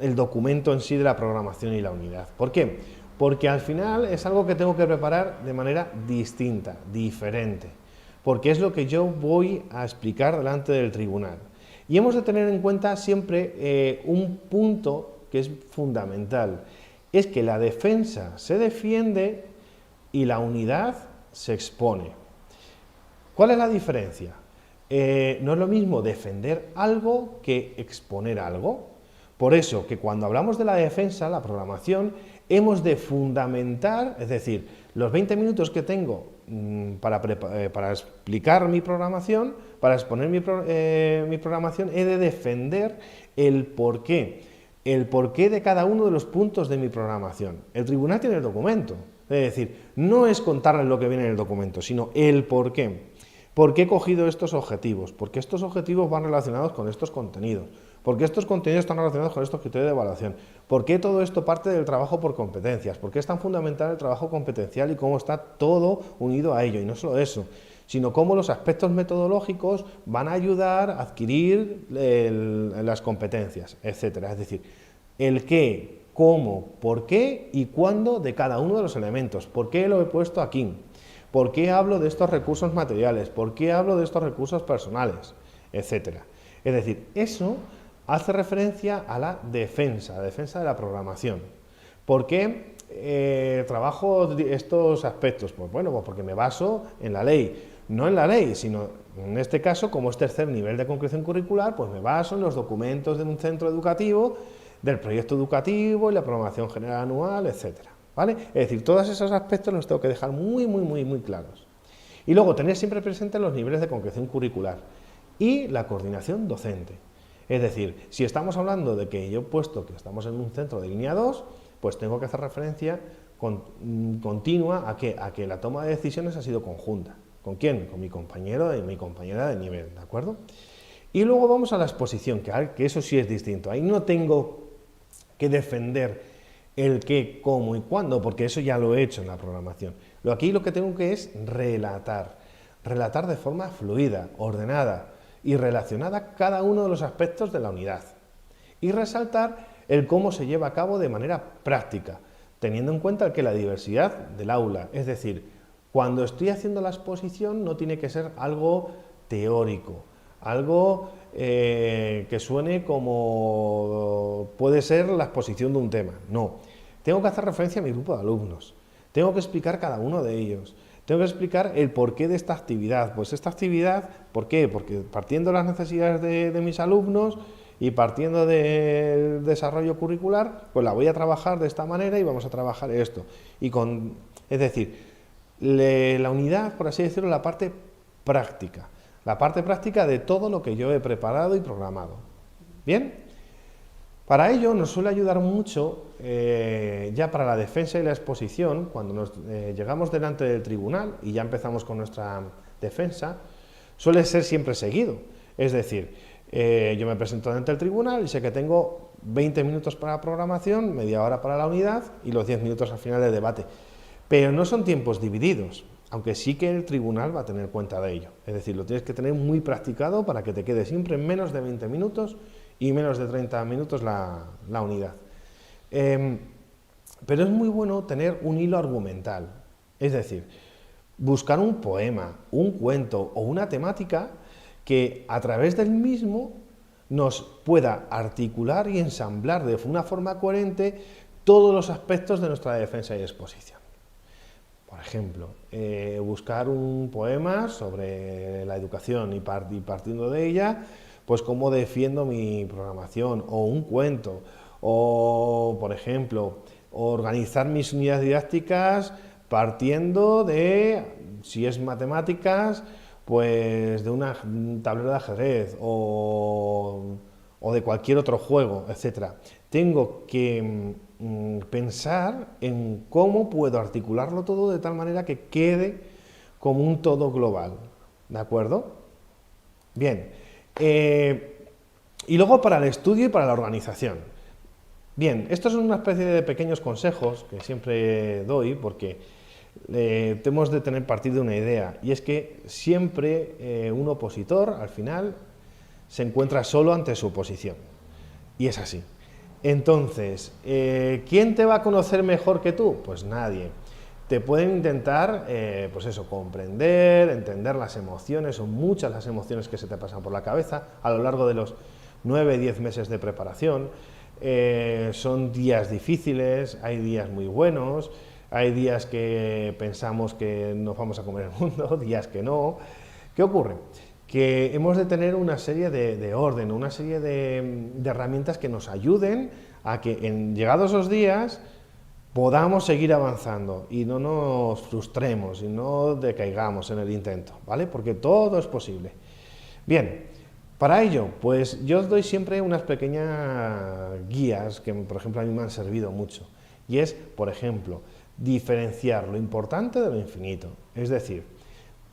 el documento en sí de la programación y la unidad. ¿Por qué? Porque al final es algo que tengo que preparar de manera distinta, diferente, porque es lo que yo voy a explicar delante del tribunal. Y hemos de tener en cuenta siempre un punto que es fundamental, es que la defensa se defiende y la unidad se expone. ¿Cuál es la diferencia? No es lo mismo defender algo que exponer algo. Por eso que cuando hablamos de la defensa, la programación, hemos de fundamentar, es decir, los 20 minutos que tengo para explicar mi programación, para exponer mi programación, he de defender el porqué de cada uno de los puntos de mi programación. El tribunal tiene el documento, es decir, no es contarles lo que viene en el documento, sino el porqué. ¿Por qué he cogido estos objetivos? Porque estos objetivos van relacionados con estos contenidos. ¿Por qué estos contenidos están relacionados con estos criterios de evaluación? ¿Por qué todo esto parte del trabajo por competencias? ¿Por qué es tan fundamental el trabajo competencial y cómo está todo unido a ello? Y no solo eso, sino cómo los aspectos metodológicos van a ayudar a adquirir las competencias, etcétera. Es decir, el qué, cómo, por qué y cuándo de cada uno de los elementos. ¿Por qué lo he puesto aquí? ¿Por qué hablo de estos recursos materiales? ¿Por qué hablo de estos recursos personales? Etcétera. Es decir, eso hace referencia a la defensa de la programación. ¿Por qué trabajo estos aspectos? Pues bueno, pues porque me baso en la ley. No en la ley, sino en este caso, como es tercer nivel de concreción curricular, pues me baso en los documentos de un centro educativo, del proyecto educativo y la programación general anual, etcétera. ¿Vale? Es decir, todos esos aspectos los tengo que dejar muy claros. Y luego tener siempre presente los niveles de concreción curricular y la coordinación docente. Es decir, si estamos hablando de que yo he puesto que estamos en un centro de línea 2, pues tengo que hacer referencia continua a que la toma de decisiones ha sido conjunta. ¿Con quién? Con mi compañero y mi compañera de nivel, ¿de acuerdo? Y luego vamos a la exposición, que eso sí es distinto. Ahí no tengo que defender el qué, cómo y cuándo, porque eso ya lo he hecho en la programación. Aquí lo que tengo que es relatar de forma fluida, ordenada y relacionada cada uno de los aspectos de la unidad. Y resaltar el cómo se lleva a cabo de manera práctica, teniendo en cuenta que la diversidad del aula, es decir, cuando estoy haciendo la exposición no tiene que ser algo teórico, algo que suene como puede ser la exposición de un tema, no. Tengo que hacer referencia a mi grupo de alumnos, tengo que explicar cada uno de ellos, tengo que explicar el porqué de esta actividad. Pues esta actividad, ¿por qué? Porque partiendo de las necesidades de mis alumnos y partiendo del desarrollo curricular, pues la voy a trabajar de esta manera y vamos a trabajar esto. Es decir, la unidad, por así decirlo, la parte práctica de todo lo que yo he preparado y programado. ¿Bien? Para ello nos suele ayudar mucho, ya para la defensa y la exposición, cuando nos llegamos delante del tribunal y ya empezamos con nuestra defensa, suele ser siempre seguido. Es decir, yo me presento delante del tribunal y sé que tengo 20 minutos para la programación, media hora para la unidad y los 10 minutos al final del debate. Pero no son tiempos divididos, aunque sí que el tribunal va a tener cuenta de ello. Es decir, lo tienes que tener muy practicado para que te quede siempre en menos de 20 minutos y menos de 30 minutos la unidad. Pero es muy bueno tener un hilo argumental, es decir, buscar un poema, un cuento o una temática que a través del mismo nos pueda articular y ensamblar de una forma coherente todos los aspectos de nuestra defensa y exposición. Por ejemplo, buscar un poema sobre la educación y partiendo de ella, pues cómo defiendo mi programación, o un cuento, o, por ejemplo, organizar mis unidades didácticas partiendo de, si es matemáticas, pues de un tablero de ajedrez o de cualquier otro juego, etcétera. Tengo que pensar en cómo puedo articularlo todo de tal manera que quede como un todo global, ¿de acuerdo? Bien, y luego para el estudio y para la organización. Bien, estos son una especie de pequeños consejos que siempre doy porque tenemos de tener partido de una idea, y es que siempre un opositor al final se encuentra solo ante su oposición, y es así. Entonces, ¿quién te va a conocer mejor que tú? Pues nadie. Te pueden intentar, pues eso, comprender, entender las emociones, son muchas las emociones que se te pasan por la cabeza a lo largo de los 9-10 meses de preparación. Son días difíciles, hay días muy buenos, hay días que pensamos que nos vamos a comer el mundo, días que no. ¿Qué ocurre? Que hemos de tener una serie de orden, una serie de herramientas que nos ayuden a que llegados esos días podamos seguir avanzando y no nos frustremos y no decaigamos en el intento, ¿vale? Porque todo es posible. Bien, para ello, pues yo os doy siempre unas pequeñas guías que, por ejemplo, a mí me han servido mucho. Y es, por ejemplo, diferenciar lo importante de lo infinito. Es decir,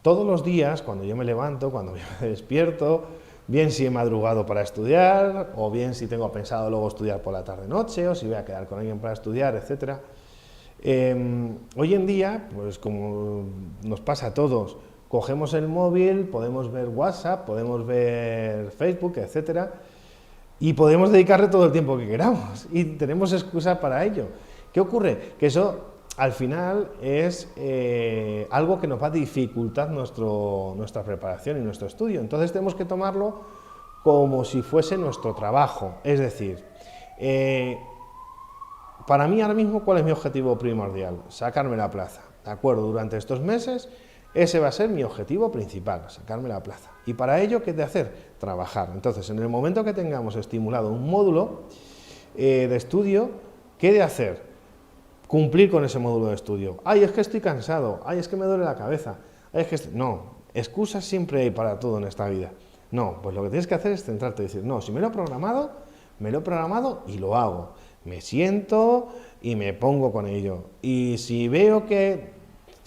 todos los días, cuando yo me levanto, cuando me despierto, bien si he madrugado para estudiar, o bien si tengo pensado luego estudiar por la tarde-noche, o si voy a quedar con alguien para estudiar, etc. Hoy en día, pues como nos pasa a todos, cogemos el móvil, podemos ver WhatsApp, podemos ver Facebook, etc. Y podemos dedicarle todo el tiempo que queramos, y tenemos excusa para ello. ¿Qué ocurre? Que eso al final es algo que nos va a dificultar nuestra preparación y nuestro estudio. Entonces tenemos que tomarlo como si fuese nuestro trabajo. Es decir, para mí ahora mismo, ¿cuál es mi objetivo primordial? Sacarme la plaza. ¿De acuerdo? Durante estos meses, ese va a ser mi objetivo principal, sacarme la plaza. Y para ello, ¿qué he de hacer? Trabajar. Entonces, en el momento que tengamos estimulado un módulo de estudio, ¿qué he de hacer? Cumplir con ese módulo de estudio. ¡Ay, es que estoy cansado! ¡Ay, es que me duele la cabeza! ¡Ay, es que no! Excusas siempre hay para todo en esta vida. No, pues lo que tienes que hacer es centrarte y decir, no, si me lo he programado y lo hago. Me siento y me pongo con ello. Y si veo que,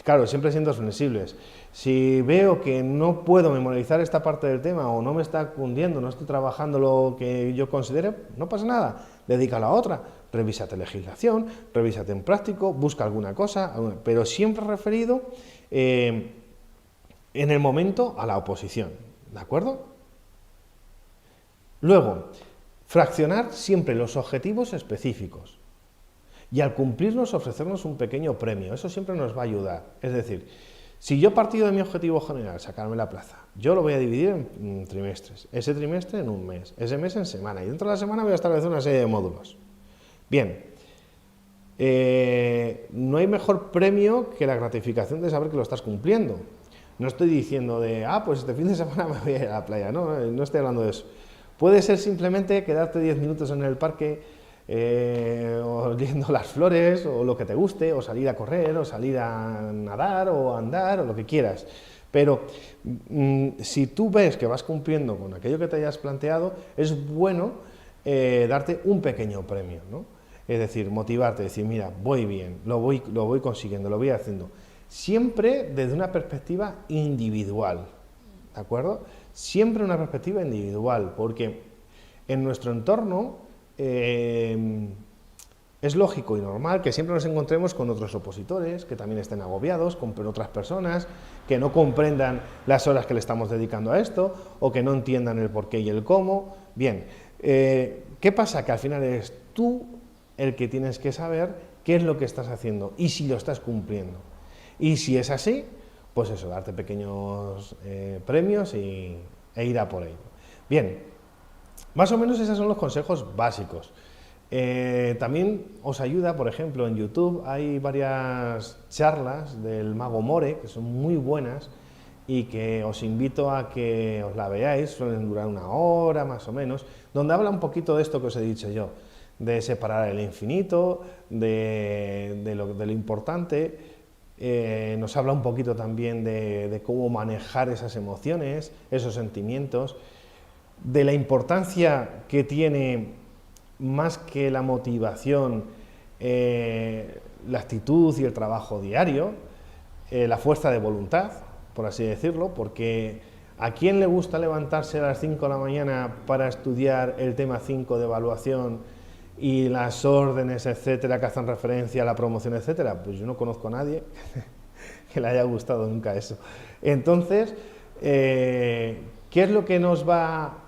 claro, siempre siendo flexibles, si veo que no puedo memorizar esta parte del tema o no me está cundiendo, no estoy trabajando lo que yo considere, no pasa nada, dedícalo a otra, revísate legislación, revísate en práctico, busca alguna cosa, pero siempre referido en el momento a la oposición, ¿de acuerdo? Luego, fraccionar siempre los objetivos específicos y al cumplirlos ofrecernos un pequeño premio, eso siempre nos va a ayudar, es decir, si yo partido de mi objetivo general, sacarme la plaza, yo lo voy a dividir en trimestres, ese trimestre en un mes, ese mes en semana, y dentro de la semana voy a establecer una serie de módulos. Bien, no hay mejor premio que la gratificación de saber que lo estás cumpliendo. No estoy diciendo de, pues este fin de semana me voy a ir a la playa, no estoy hablando de eso. Puede ser simplemente quedarte 10 minutos en el parque oliendo las flores o lo que te guste, o salir a correr, o salir a nadar, o andar, o lo que quieras. Pero si tú ves que vas cumpliendo con aquello que te hayas planteado, es bueno darte un pequeño premio, ¿no? Es decir, motivarte, decir, mira, voy bien, lo voy consiguiendo, lo voy haciendo. Siempre desde una perspectiva individual, ¿de acuerdo? Siempre una perspectiva individual, porque en nuestro entorno es lógico y normal que siempre nos encontremos con otros opositores, que también estén agobiados, con otras personas, que no comprendan las horas que le estamos dedicando a esto, o que no entiendan el por qué y el cómo. Bien, ¿qué pasa? Que al final eres tú el que tienes que saber qué es lo que estás haciendo y si lo estás cumpliendo. Y si es así, pues eso, darte pequeños premios e ir a por ello. Bien, más o menos esos son los consejos básicos. También os ayuda, por ejemplo, en YouTube hay varias charlas del Mago More, que son muy buenas y que os invito a que os la veáis, suelen durar 1 hora más o menos, donde habla un poquito de esto que os he dicho yo, de separar el infinito, de lo importante. Nos habla un poquito también de cómo manejar esas emociones, esos sentimientos, de la importancia que tiene, más que la motivación, la actitud y el trabajo diario, la fuerza de voluntad, por así decirlo, porque ¿a quién le gusta levantarse a las 5 de la mañana para estudiar el tema 5 de evaluación y las órdenes, etcétera, que hacen referencia a la promoción, etcétera? Pues yo no conozco a nadie que le haya gustado nunca eso. Entonces, ¿qué es lo que nos va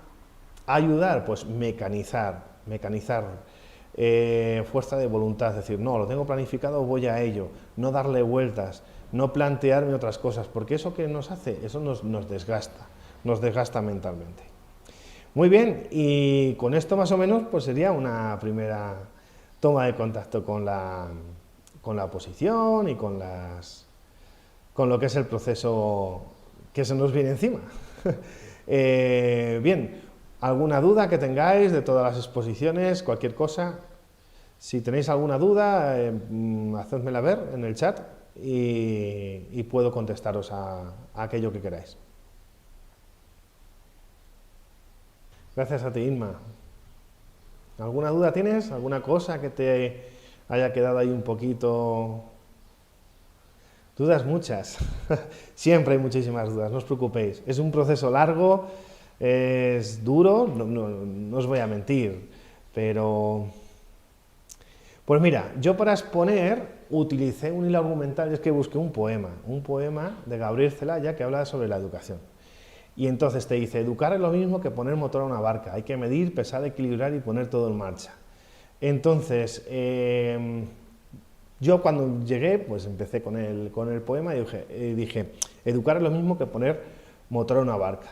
a ayudar? Pues mecanizar, fuerza de voluntad, es decir, no, lo tengo planificado, voy a ello, no darle vueltas, no plantearme otras cosas, porque eso que nos hace, eso nos desgasta mentalmente. Muy bien, y con esto más o menos pues sería una primera toma de contacto con la oposición y con lo que es el proceso que se nos viene encima. Bien, ¿alguna duda que tengáis de todas las exposiciones, cualquier cosa? Si tenéis alguna duda, hacedmela ver en el chat y puedo contestaros a aquello que queráis. Gracias a ti, Inma. ¿Alguna duda tienes? ¿Alguna cosa que te haya quedado ahí un poquito? Dudas muchas. Siempre hay muchísimas dudas, no os preocupéis. Es un proceso largo, es duro, no os voy a mentir, pero... Pues mira, yo para exponer utilicé un hilo argumental, y es que busqué un poema de Gabriel Celaya que habla sobre la educación. Y entonces te dice, educar es lo mismo que poner motor a una barca, hay que medir, pesar, equilibrar y poner todo en marcha. Entonces, yo cuando llegué, pues empecé con el poema y dije, educar es lo mismo que poner motor a una barca.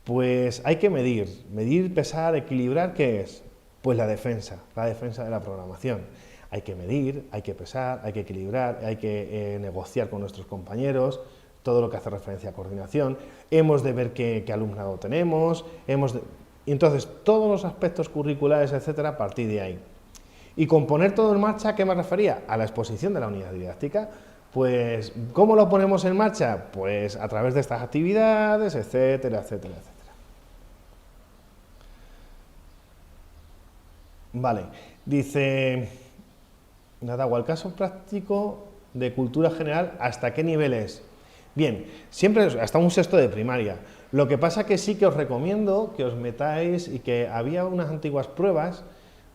Pues hay que medir, pesar, equilibrar, ¿qué es? Pues la defensa de la programación. Hay que medir, hay que pesar, hay que equilibrar, hay que negociar con nuestros compañeros, todo lo que hace referencia a coordinación, hemos de ver qué alumnado tenemos, entonces todos los aspectos curriculares, etcétera, a partir de ahí. Y con poner todo en marcha, ¿a qué me refería? A la exposición de la unidad didáctica. Pues, ¿cómo lo ponemos en marcha? Pues a través de estas actividades, etcétera, etcétera, etcétera. Vale, dice, nada, el caso práctico de cultura general, ¿hasta qué nivel es? Bien, siempre hasta un sexto de primaria. Lo que pasa que sí que os recomiendo que os metáis y que había unas antiguas pruebas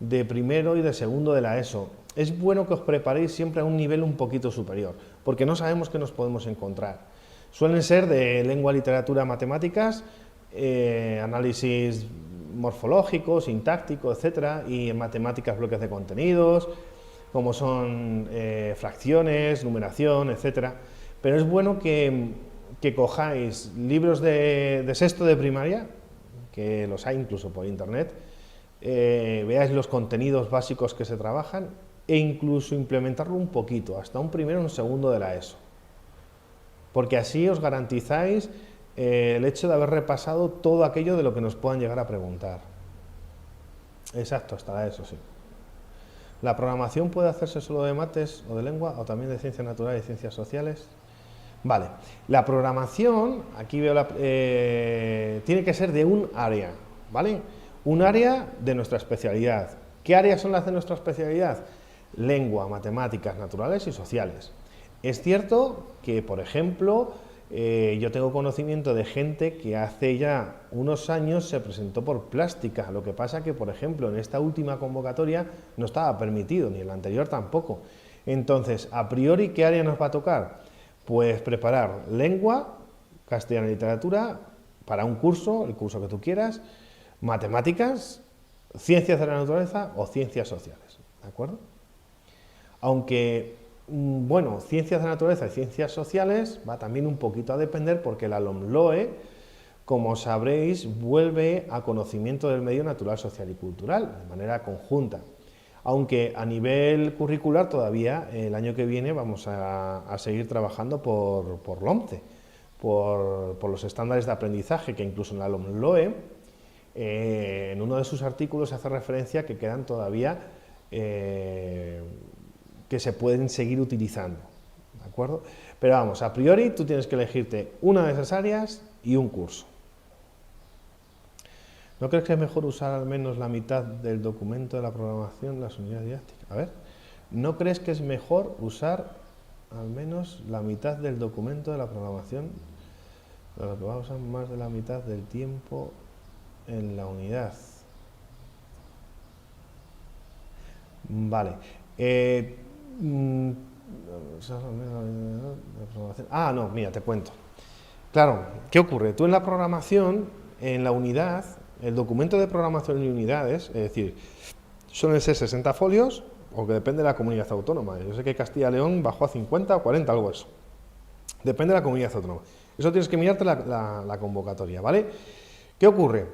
de primero y de segundo de la ESO. Es bueno que os preparéis siempre a un nivel un poquito superior, porque no sabemos qué nos podemos encontrar. Suelen ser de lengua, literatura, matemáticas, análisis morfológico, sintáctico, etcétera, y en matemáticas bloques de contenidos, como son fracciones, numeración, etcétera. Pero es bueno que cojáis libros de sexto de primaria, que los hay incluso por internet, veáis los contenidos básicos que se trabajan e incluso implementarlo un poquito, hasta un primero o un segundo de la ESO. Porque así os garantizáis el hecho de haber repasado todo aquello de lo que nos puedan llegar a preguntar. Exacto, hasta la ESO, sí. ¿La programación puede hacerse solo de mates o de lengua o también de ciencias naturales y ciencias sociales? Vale, la programación, aquí veo tiene que ser de un área, ¿vale? Un área de nuestra especialidad. ¿Qué áreas son las de nuestra especialidad? Lengua, matemáticas, naturales y sociales. Es cierto que, por ejemplo, yo tengo conocimiento de gente que hace ya unos años se presentó por plástica, lo que pasa que, por ejemplo, en esta última convocatoria no estaba permitido, ni en la anterior tampoco. Entonces, a priori, ¿qué área nos va a tocar? Pues preparar lengua, castellano y literatura para un curso, el curso que tú quieras, matemáticas, ciencias de la naturaleza o ciencias sociales, ¿de acuerdo? Aunque, bueno, ciencias de la naturaleza y ciencias sociales va también un poquito a depender porque la LOMLOE, como sabréis, vuelve a conocimiento del medio natural, social y cultural de manera conjunta. Aunque a nivel curricular todavía el año que viene vamos a seguir trabajando por LOMCE, por los estándares de aprendizaje, que incluso en la LOMLOE, en uno de sus artículos hace referencia a que quedan todavía que se pueden seguir utilizando, ¿de acuerdo? Pero vamos, a priori tú tienes que elegirte una de esas áreas y un curso. ¿No crees que es mejor usar al menos la mitad del documento de la programación en las unidades didácticas? A ver, ¿no crees que es mejor usar al menos la mitad del documento de la programación, lo que va a usar más de la mitad del tiempo en la unidad? Vale. No, mira, te cuento. Claro, ¿qué ocurre? Tú en la programación, en la unidad, el documento de programación en unidades, es decir, suelen ser 60 folios, o que depende de la comunidad autónoma. Yo sé que Castilla y León bajó a 50 o 40, algo eso. Depende de la comunidad autónoma. Eso tienes que mirarte la convocatoria, ¿vale? ¿Qué ocurre?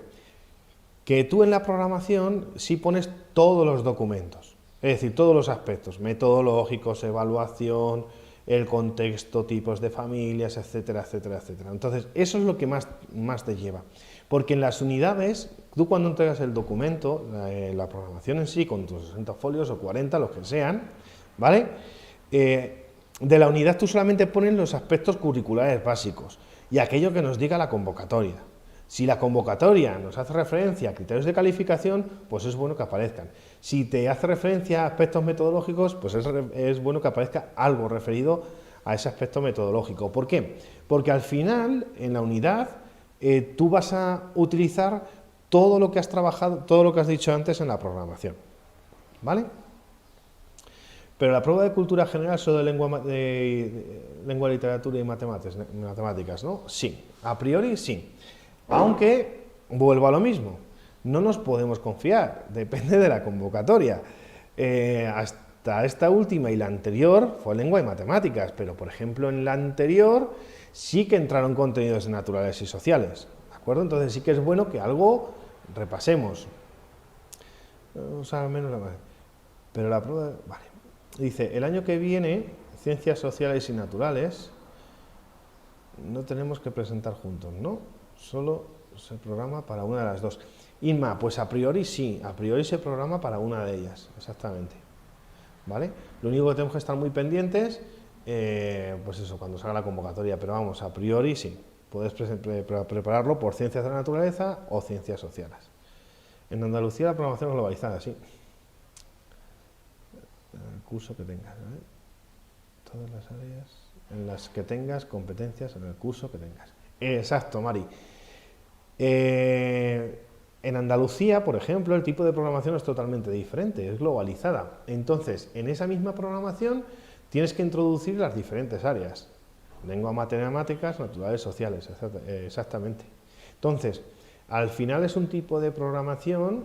Que tú en la programación sí pones todos los documentos, es decir, todos los aspectos, metodológicos, evaluación, el contexto, tipos de familias, etcétera, etcétera, etcétera. Entonces, eso es lo que más te lleva. Porque en las unidades, tú cuando entregas el documento, la programación en sí, con tus 60 folios o 40, los que sean, ¿vale? De la unidad tú solamente pones los aspectos curriculares básicos y aquello que nos diga la convocatoria. Si la convocatoria nos hace referencia a criterios de calificación, pues es bueno que aparezcan. Si te hace referencia a aspectos metodológicos, pues es bueno que aparezca algo referido a ese aspecto metodológico. ¿Por qué? Porque al final, en la unidad, tú vas a utilizar todo lo que has trabajado, todo lo que has dicho antes en la programación, ¿vale? Pero la prueba de cultura general solo de lengua, literatura y matemáticas, ¿no? Sí, a priori sí. Aunque, vuelvo a lo mismo, no nos podemos confiar, depende de la convocatoria. Hasta esta última y la anterior fue lengua y matemáticas, pero por ejemplo en la anterior sí que entraron contenidos naturales y sociales, ¿de acuerdo? Entonces sí que es bueno que algo repasemos. O sea, al menos pero la prueba, vale. Dice, el año que viene, ciencias sociales y naturales, no tenemos que presentar juntos, ¿no? Solo se programa para una de las dos. Inma, pues a priori sí, a priori se programa para una de ellas, exactamente. ¿Vale? Lo único que tenemos que estar muy pendientes, pues eso, cuando salga la convocatoria, pero vamos, a priori sí, puedes prepararlo por ciencias de la naturaleza o ciencias sociales. En Andalucía la programación es globalizada, sí. curso que tengas, ¿vale? Todas las áreas en las que tengas competencias en el curso que tengas. Exacto, Mari. En Andalucía, por ejemplo, el tipo de programación es totalmente diferente, es globalizada. Entonces, en esa misma programación tienes que introducir las diferentes áreas. Lengua, matemáticas, naturales, sociales, exactamente. Entonces, al final es un tipo de programación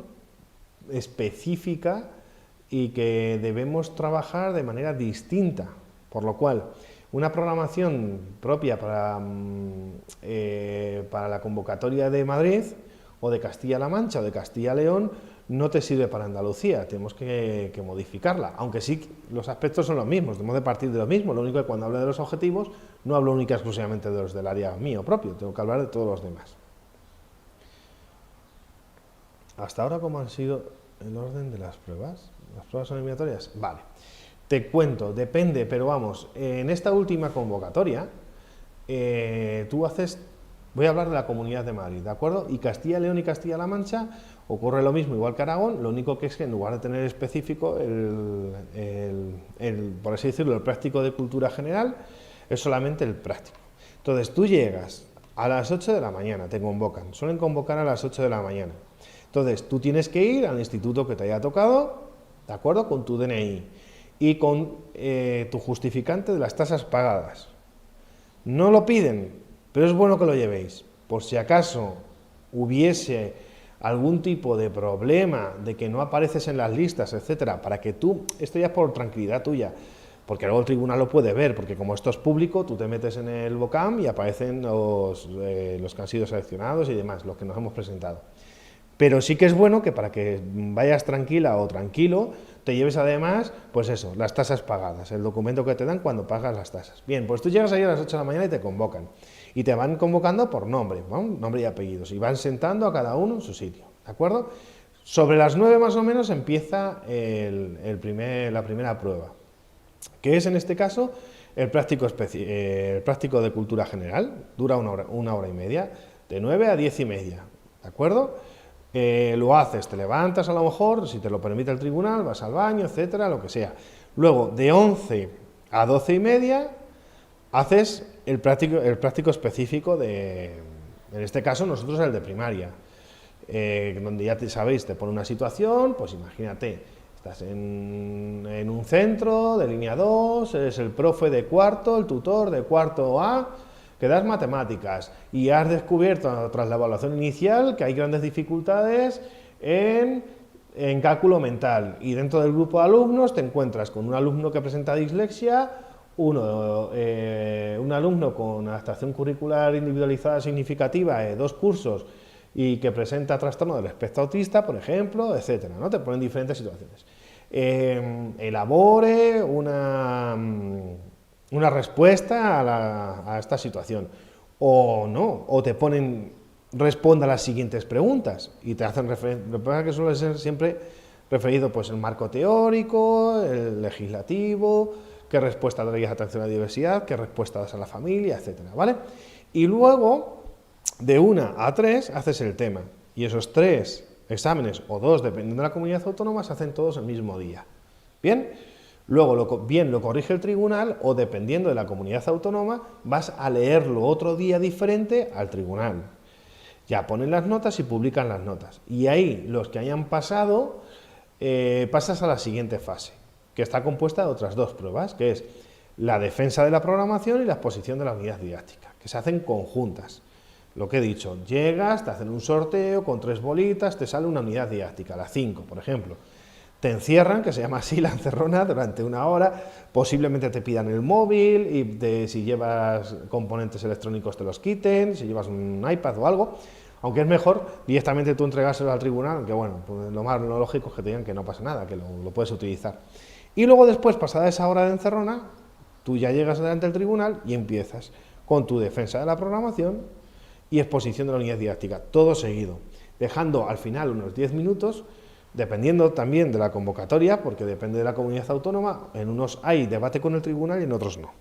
específica y que debemos trabajar de manera distinta, por lo cual una programación propia para la convocatoria de Madrid o de Castilla-La Mancha o de Castilla-León no te sirve para Andalucía, tenemos que modificarla, aunque sí los aspectos son los mismos, debemos de partir de lo mismo, lo único que cuando hablo de los objetivos no hablo única y exclusivamente de los del área mío propio, tengo que hablar de todos los demás. Hasta ahora, ¿cómo han sido el orden de las pruebas? ¿Las pruebas son eliminatorias? Vale. Te cuento, depende, pero vamos, en esta última convocatoria, tú haces, voy a hablar de la Comunidad de Madrid, ¿de acuerdo? Y Castilla, León y Castilla-La Mancha ocurre lo mismo, igual que Aragón, lo único que es que en lugar de tener específico por así decirlo, el práctico de cultura general, es solamente el práctico. Entonces, tú llegas a las 8 de la mañana, te convocan, suelen convocar a las 8 de la mañana. Entonces, tú tienes que ir al instituto que te haya tocado, ¿de acuerdo? Con tu DNI y con tu justificante de las tasas pagadas. No lo piden, pero es bueno que lo llevéis. Por si acaso hubiese algún tipo de problema de que no apareces en las listas, etcétera, para que tú, esto ya es por tranquilidad tuya, porque luego el tribunal lo puede ver, porque como esto es público, tú te metes en el BOCAM y aparecen los que han sido seleccionados y demás, los que nos hemos presentado. Pero sí que es bueno que para que vayas tranquila o tranquilo, te lleves además, pues eso, las tasas pagadas, el documento que te dan cuando pagas las tasas. Bien, pues tú llegas ahí a las 8 de la mañana y te convocan. Y te van convocando por nombre, ¿no? Nombre y apellidos, y van sentando a cada uno en su sitio, ¿de acuerdo? Sobre las 9 más o menos empieza la primera prueba, que es en este caso el práctico de cultura general, dura una hora y media, de 9 a 10 y media, ¿de acuerdo? Lo haces, te levantas a lo mejor, si te lo permite el tribunal, vas al baño, etcétera, lo que sea. Luego, de 11 a 12 y media, haces el práctico específico en este caso nosotros el de primaria, donde ya sabéis, te pone una situación, pues imagínate, estás en un centro de línea 2, eres el profe de cuarto, el tutor de cuarto A, que das matemáticas y has descubierto tras la evaluación inicial que hay grandes dificultades en cálculo mental y dentro del grupo de alumnos te encuentras con un alumno que presenta dislexia, un alumno con adaptación curricular individualizada significativa de 2 cursos y que presenta trastorno del espectro autista, por ejemplo, etcétera, ¿no? Te ponen diferentes situaciones. Elabore una respuesta a esta situación, o no, o te ponen, responda a las siguientes preguntas, y te hacen referencia, lo que pasa es que suele ser siempre referido pues el marco teórico, el legislativo, qué respuesta darías a atención a la diversidad, qué respuesta das a la familia, etcétera, ¿vale? Y luego, de 1 a 3, haces el tema, y esos 3 exámenes, o 2, dependiendo de la comunidad autónoma, se hacen todos el mismo día, ¿bien? Luego lo corrige el tribunal o dependiendo de la comunidad autónoma vas a leerlo otro día diferente al tribunal. Ya ponen las notas y publican las notas. Y ahí los que hayan pasado pasas a la siguiente fase, que está compuesta de otras 2 pruebas, que es la defensa de la programación y la exposición de la unidad didáctica, que se hacen conjuntas. Lo que he dicho, llegas, te hacen un sorteo con 3 bolitas, te sale una unidad didáctica, la 5, por ejemplo. Te encierran, que se llama así la encerrona, durante 1 hora, posiblemente te pidan el móvil y si llevas componentes electrónicos te los quiten, si llevas un iPad o algo, aunque es mejor directamente tú entregárselo al tribunal, aunque bueno, pues lo lógico es que te digan que no pasa nada, que lo puedes utilizar. Y luego después, pasada esa hora de encerrona, tú ya llegas delante del tribunal y empiezas con tu defensa de la programación y exposición de la unidad didáctica, todo seguido, dejando al final unos 10 minutos, dependiendo también de la convocatoria, porque depende de la comunidad autónoma, en unos hay debate con el tribunal y en otros no,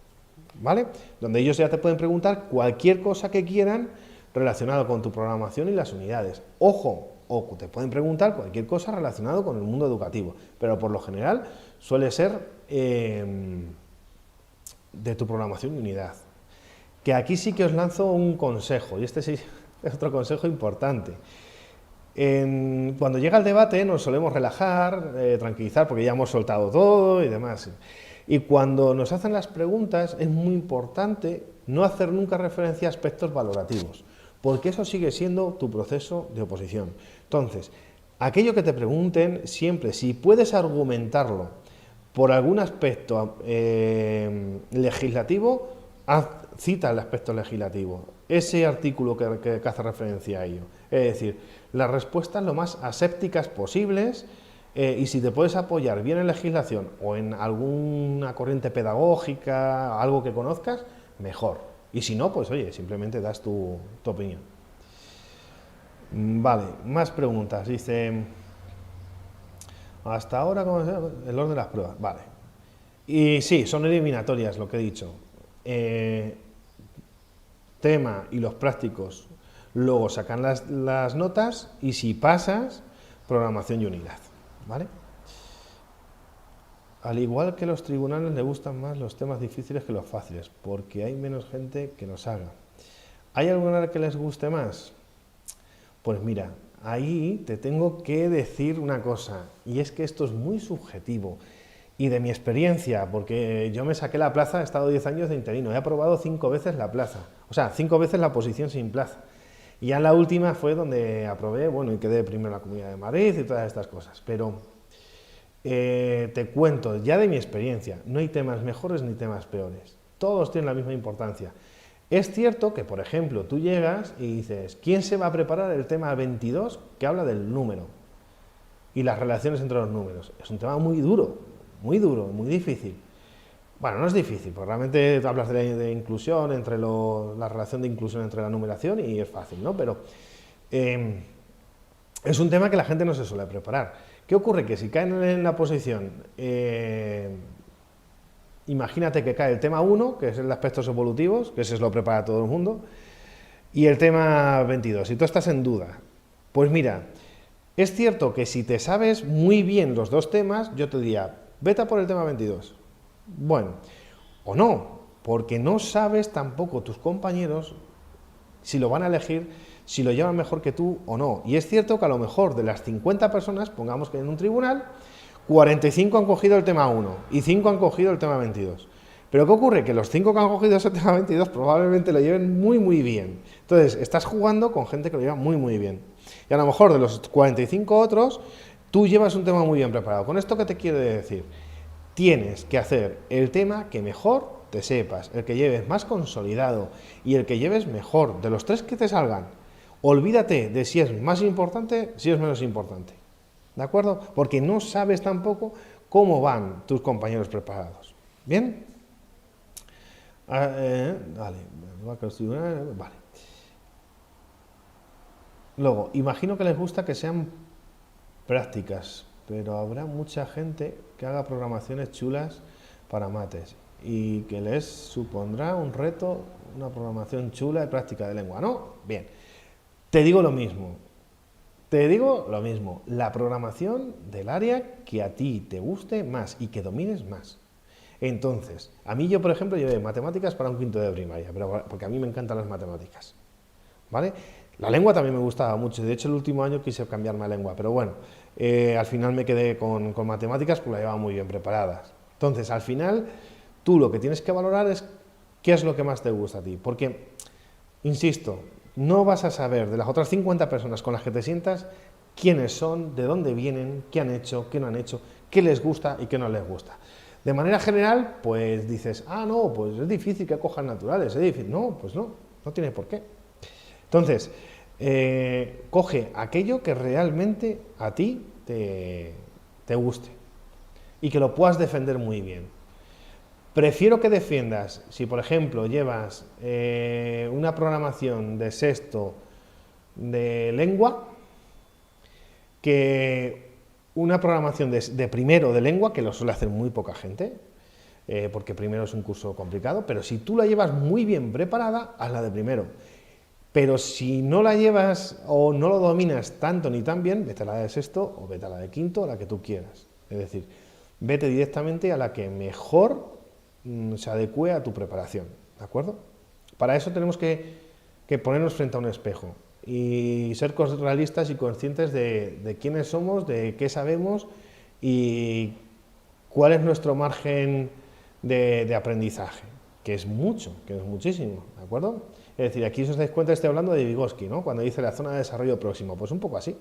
¿vale? Donde ellos ya te pueden preguntar cualquier cosa que quieran relacionado con tu programación y las unidades. Ojo, o te pueden preguntar cualquier cosa relacionado con el mundo educativo, pero por lo general suele ser de tu programación y unidad. Que aquí sí que os lanzo un consejo, y este sí es otro consejo importante. Cuando llega el debate nos solemos relajar, tranquilizar, porque ya hemos soltado todo y demás. Y cuando nos hacen las preguntas es muy importante no hacer nunca referencia a aspectos valorativos, porque eso sigue siendo tu proceso de oposición. Entonces, aquello que te pregunten, siempre, si puedes argumentarlo por algún aspecto legislativo, cita el aspecto legislativo, ese artículo que hace referencia a ello. Es decir, las respuestas lo más asépticas posibles, y si te puedes apoyar bien en legislación o en alguna corriente pedagógica, algo que conozcas, mejor. Y si no, pues oye, simplemente das tu opinión. Vale, más preguntas. Dice, hasta ahora, ¿cómo es el orden de las pruebas? Vale. Y sí, son eliminatorias, lo que he dicho. Tema y los prácticos luego sacan las notas, y si pasas, programación y unidad, ¿vale? Al igual que los tribunales, le gustan más los temas difíciles que los fáciles, porque hay menos gente que los haga. ¿Hay alguna que les guste más? Pues mira, ahí te tengo que decir una cosa, y es que esto es muy subjetivo, y de mi experiencia, porque yo me saqué la plaza, he estado 10 años de interino, he aprobado 5 veces la plaza, o sea, 5 veces la posición sin plaza. Y ya la última fue donde aprobé, bueno, y quedé primero en la Comunidad de Madrid y todas estas cosas. Pero te cuento ya de mi experiencia, no hay temas mejores ni temas peores. Todos tienen la misma importancia. Es cierto que, por ejemplo, tú llegas y dices, ¿quién se va a preparar el tema 22 que habla del número y las relaciones entre los números? Es un tema muy duro, muy difícil. Bueno, no es difícil, porque realmente hablas de inclusión, la relación de inclusión entre la numeración, y es fácil, ¿no? Pero es un tema que la gente no se suele preparar. ¿Qué ocurre? Que si caen en la posición, imagínate que cae el tema 1, que es el de aspectos evolutivos, que ese lo prepara todo el mundo, y el tema 22, si tú estás en duda, pues mira, es cierto que si te sabes muy bien los dos temas, yo te diría, vete a por el tema 22. Bueno, o no, porque no sabes tampoco tus compañeros si lo van a elegir, si lo llevan mejor que tú o no. Y es cierto que a lo mejor de las 50 personas, pongamos que en un tribunal, 45 han cogido el tema 1 y 5 han cogido el tema 22. Pero ¿qué ocurre? Que los 5 que han cogido ese tema 22 probablemente lo lleven muy bien. Entonces, estás jugando con gente que lo lleva muy bien. Y a lo mejor de los 45 otros, tú llevas un tema muy bien preparado. ¿Con esto qué te quiero decir? Tienes que hacer el tema que mejor te sepas, el que lleves más consolidado y el que lleves mejor. De los 3 que te salgan, olvídate de si es más importante, si es menos importante. ¿De acuerdo? Porque no sabes tampoco cómo van tus compañeros preparados. ¿Bien? Vale. Luego, imagino que les gusta que sean prácticas, pero habrá mucha gente que haga programaciones chulas para mates y que les supondrá un reto una programación chula de práctica de lengua, ¿no? Bien, te digo lo mismo, la programación del área que a ti te guste más y que domines más. Entonces, a mí yo, por ejemplo, llevé matemáticas para un quinto de primaria, pero porque a mí me encantan las matemáticas, ¿vale? La lengua también me gustaba mucho, de hecho el último año quise cambiarme a lengua, pero bueno, al final me quedé con matemáticas porque la llevaba muy bien preparadas. Entonces, al final, tú lo que tienes que valorar es qué es lo que más te gusta a ti, porque, insisto, no vas a saber de las otras 50 personas con las que te sientas quiénes son, de dónde vienen, qué han hecho, qué no han hecho, qué les gusta y qué no les gusta. De manera general, pues dices, no, pues es difícil que cojan naturales, es difícil. No, pues no tiene por qué. Entonces, coge aquello que realmente a ti te guste y que lo puedas defender muy bien. Prefiero que defiendas, si por ejemplo llevas una programación de sexto de lengua, que una programación de primero de lengua, que lo suele hacer muy poca gente, porque primero es un curso complicado, pero si tú la llevas muy bien preparada, hazla de primero. Pero si no la llevas o no lo dominas tanto ni tan bien, vete a la de sexto o vete a la de quinto, o la que tú quieras. Es decir, Vete directamente a la que mejor se adecue a tu preparación, ¿de acuerdo? Para eso tenemos que ponernos frente a un espejo y ser realistas y conscientes de quiénes somos, de qué sabemos y cuál es nuestro margen de aprendizaje, que es mucho, que es muchísimo, ¿de acuerdo? Es decir, aquí si os dais cuenta estoy hablando de Vygotsky, ¿no? Cuando dice la zona de desarrollo próximo, pues un poco así.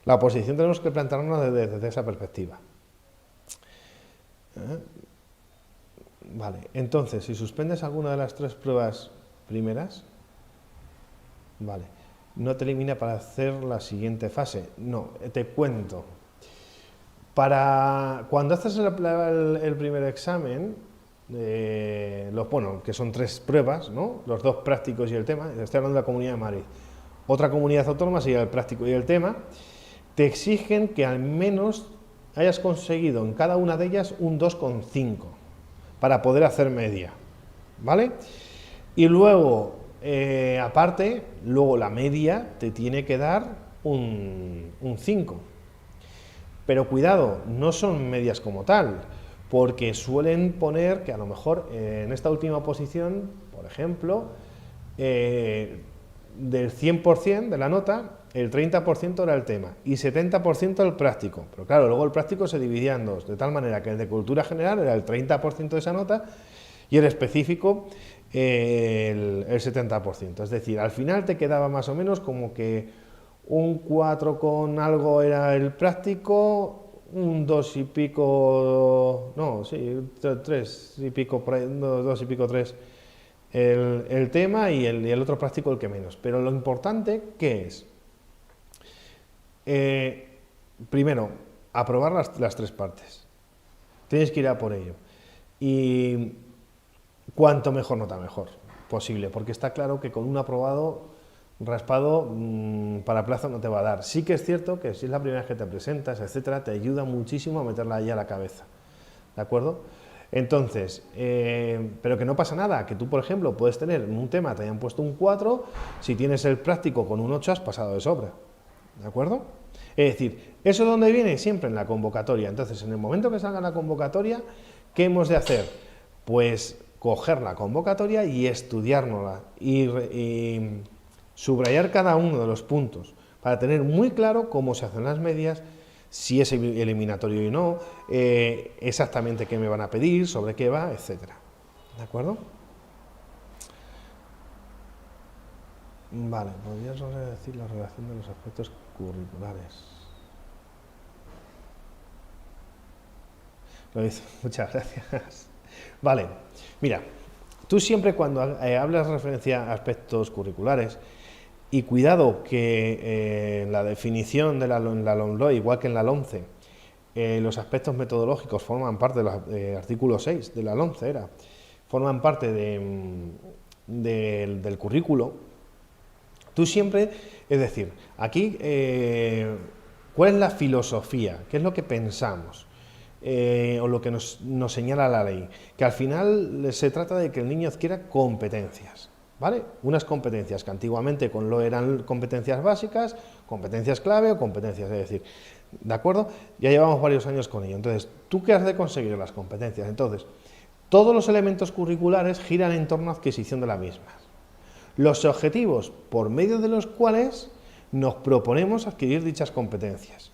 La oposición tenemos que plantearnos desde esa perspectiva. Vale, entonces, si suspendes alguna de las 3 pruebas primeras, vale, no te elimina para hacer la siguiente fase. No, te cuento. Cuando haces el primer examen, bueno, que son 3 pruebas, ¿no? Los 2 prácticos y el tema, estoy hablando de la Comunidad de Madrid. Otra comunidad autónoma sería el práctico y el tema, te exigen que al menos hayas conseguido en cada una de ellas un 2,5 para poder hacer media, ¿vale? Y luego, aparte, luego la media te tiene que dar un 5. Pero cuidado, no son medias como tal, porque suelen poner que a lo mejor en esta última posición, por ejemplo, del 100% de la nota, el 30% era el tema y 70% el práctico. Pero claro, luego el práctico se dividía en 2, de tal manera que el de cultura general era el 30% de esa nota y el específico el 70%. Es decir, al final te quedaba más o menos como que un 4 con algo era el práctico, un 2 y pico, no, sí, 3 y pico, 2 y pico, 3 el tema y el otro práctico el que menos. Pero lo importante, ¿qué es? Primero, aprobar las 3 partes. Tienes que ir a por ello. Y cuanto mejor nota, mejor posible, porque está claro que con un aprobado raspado para plazo no te va a dar. Sí que es cierto que si es la primera vez que te presentas, etcétera, te ayuda muchísimo a meterla ahí a la cabeza, ¿de acuerdo? Entonces, pero que no pasa nada, que tú, por ejemplo, puedes tener en un tema, te hayan puesto un 4, si tienes el práctico con un 8 has pasado de sobra, ¿de acuerdo? Es decir, ¿eso dónde viene? Siempre en la convocatoria. Entonces, en el momento que salga la convocatoria, ¿qué hemos de hacer? Pues coger la convocatoria y estudiárnosla y subrayar cada uno de los puntos para tener muy claro cómo se hacen las medias, si es eliminatorio y no, exactamente qué me van a pedir, sobre qué va, etcétera. ¿De acuerdo? Vale, podrías decir la relación de los aspectos curriculares. Lo dice, muchas gracias. Vale, mira, tú siempre cuando hablas referencia a aspectos curriculares, y cuidado que en la definición de la LOMLOE, igual que en la LOMCE, los aspectos metodológicos forman parte del artículo 6 de la LOMCE, forman parte del currículo. Tú siempre, es decir, aquí, ¿cuál es la filosofía? ¿Qué es lo que pensamos? O lo que nos señala la ley, que al final se trata de que el niño adquiera competencias, ¿vale? Unas competencias que antiguamente con lo eran competencias básicas, competencias clave o competencias, es decir, ¿de acuerdo? Ya llevamos varios años con ello. Entonces, ¿tú qué has de conseguir las competencias? Entonces, todos los elementos curriculares giran en torno a adquisición de las mismas. Los objetivos por medio de los cuales nos proponemos adquirir dichas competencias.